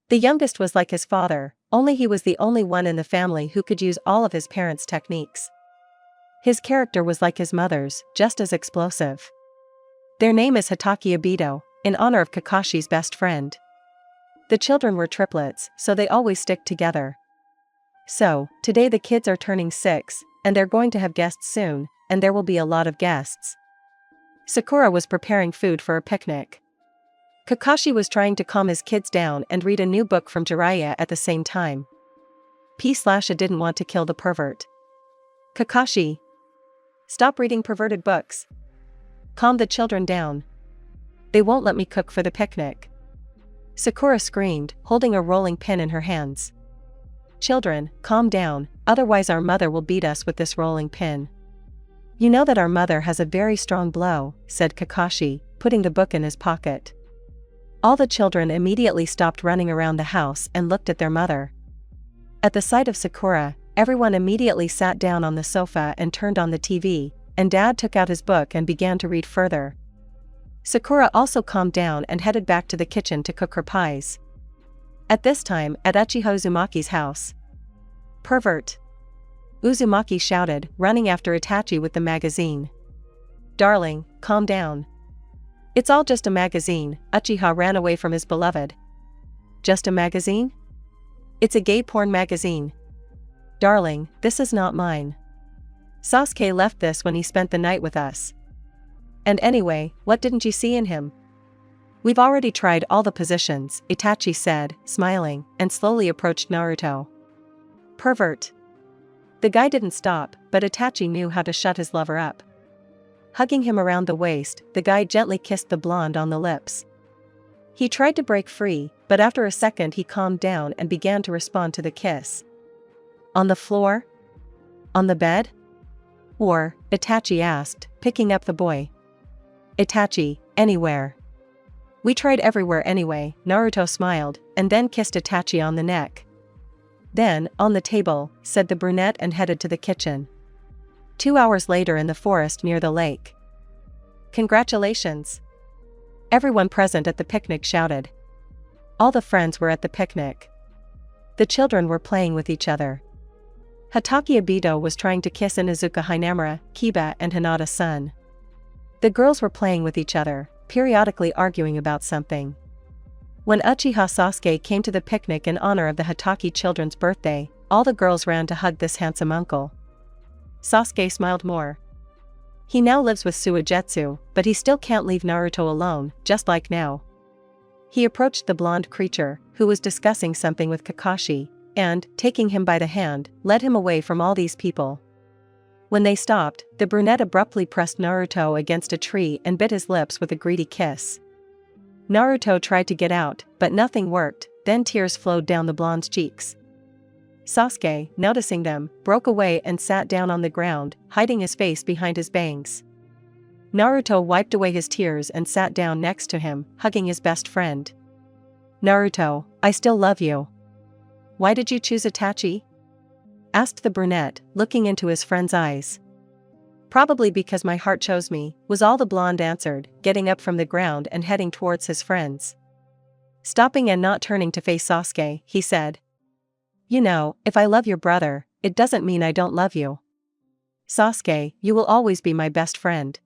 The youngest was like his father, only he was the only one in the family who could use all of his parents' techniques. His character was like his mother's, just as explosive. Their name is Hatake Obito, in honor of Kakashi's best friend. The children were triplets, so they always stick together. So, today the kids are turning 6, and they're going to have guests soon, and there will be a lot of guests. Sakura was preparing food for a picnic. Kakashi was trying to calm his kids down and read a new book from Jiraiya at the same time. I didn't want to kill the pervert. "Kakashi! Stop reading perverted books. Calm the children down. They won't let me cook for the picnic." Sakura screamed, holding a rolling pin in her hands. "Children, calm down, otherwise our mother will beat us with this rolling pin." "You know that our mother has a very strong blow," said Kakashi, putting the book in his pocket. All the children immediately stopped running around the house and looked at their mother. At the sight of Sakura, everyone immediately sat down on the sofa and turned on the TV, and Dad took out his book and began to read further. Sakura also calmed down and headed back to the kitchen to cook her pies. At this time, at Uchiha Uzumaki's house. "Pervert!" Uzumaki shouted, running after Itachi with the magazine. "Darling, calm down. It's all just a magazine." Uchiha ran away from his beloved. "Just a magazine? It's a gay porn magazine. Darling, this is not mine. Sasuke left this when he spent the night with us. And anyway, what didn't you see in him?" "We've already tried all the positions," Itachi said, smiling, and slowly approached Naruto. "Pervert." The guy didn't stop, but Itachi knew how to shut his lover up. Hugging him around the waist, the guy gently kissed the blonde on the lips. He tried to break free, but after a second he calmed down and began to respond to the kiss. "On the floor? On the bed? Or?" Itachi asked, picking up the boy. "Itachi, anywhere." "We tried everywhere anyway," Naruto smiled, and then kissed Itachi on the neck. "Then, on the table," said the brunette and headed to the kitchen. 2 hours later in the forest near the lake. "Congratulations!" Everyone present at the picnic shouted. All the friends were at the picnic. The children were playing with each other. Hatake Obito was trying to kiss Inuzuka Hinamura, Kiba and Hinata's son. The girls were playing with each other, periodically arguing about something. When Uchiha Sasuke came to the picnic in honor of the Hatake children's birthday, all the girls ran to hug this handsome uncle. Sasuke smiled more. He now lives with Suigetsu, but he still can't leave Naruto alone, just like now. He approached the blonde creature, who was discussing something with Kakashi, and, taking him by the hand, led him away from all these people. When they stopped, the brunette abruptly pressed Naruto against a tree and bit his lips with a greedy kiss. Naruto tried to get out, but nothing worked, then tears flowed down the blonde's cheeks. Sasuke, noticing them, broke away and sat down on the ground, hiding his face behind his bangs. Naruto wiped away his tears and sat down next to him, hugging his best friend. "Naruto, I still love you." "Why did you choose Itachi?" asked the brunette, looking into his friend's eyes. "Probably because my heart chose me," was all the blonde answered, getting up from the ground and heading towards his friends. Stopping and not turning to face Sasuke, he said, "You know, if I love your brother, it doesn't mean I don't love you. Sasuke, you will always be my best friend."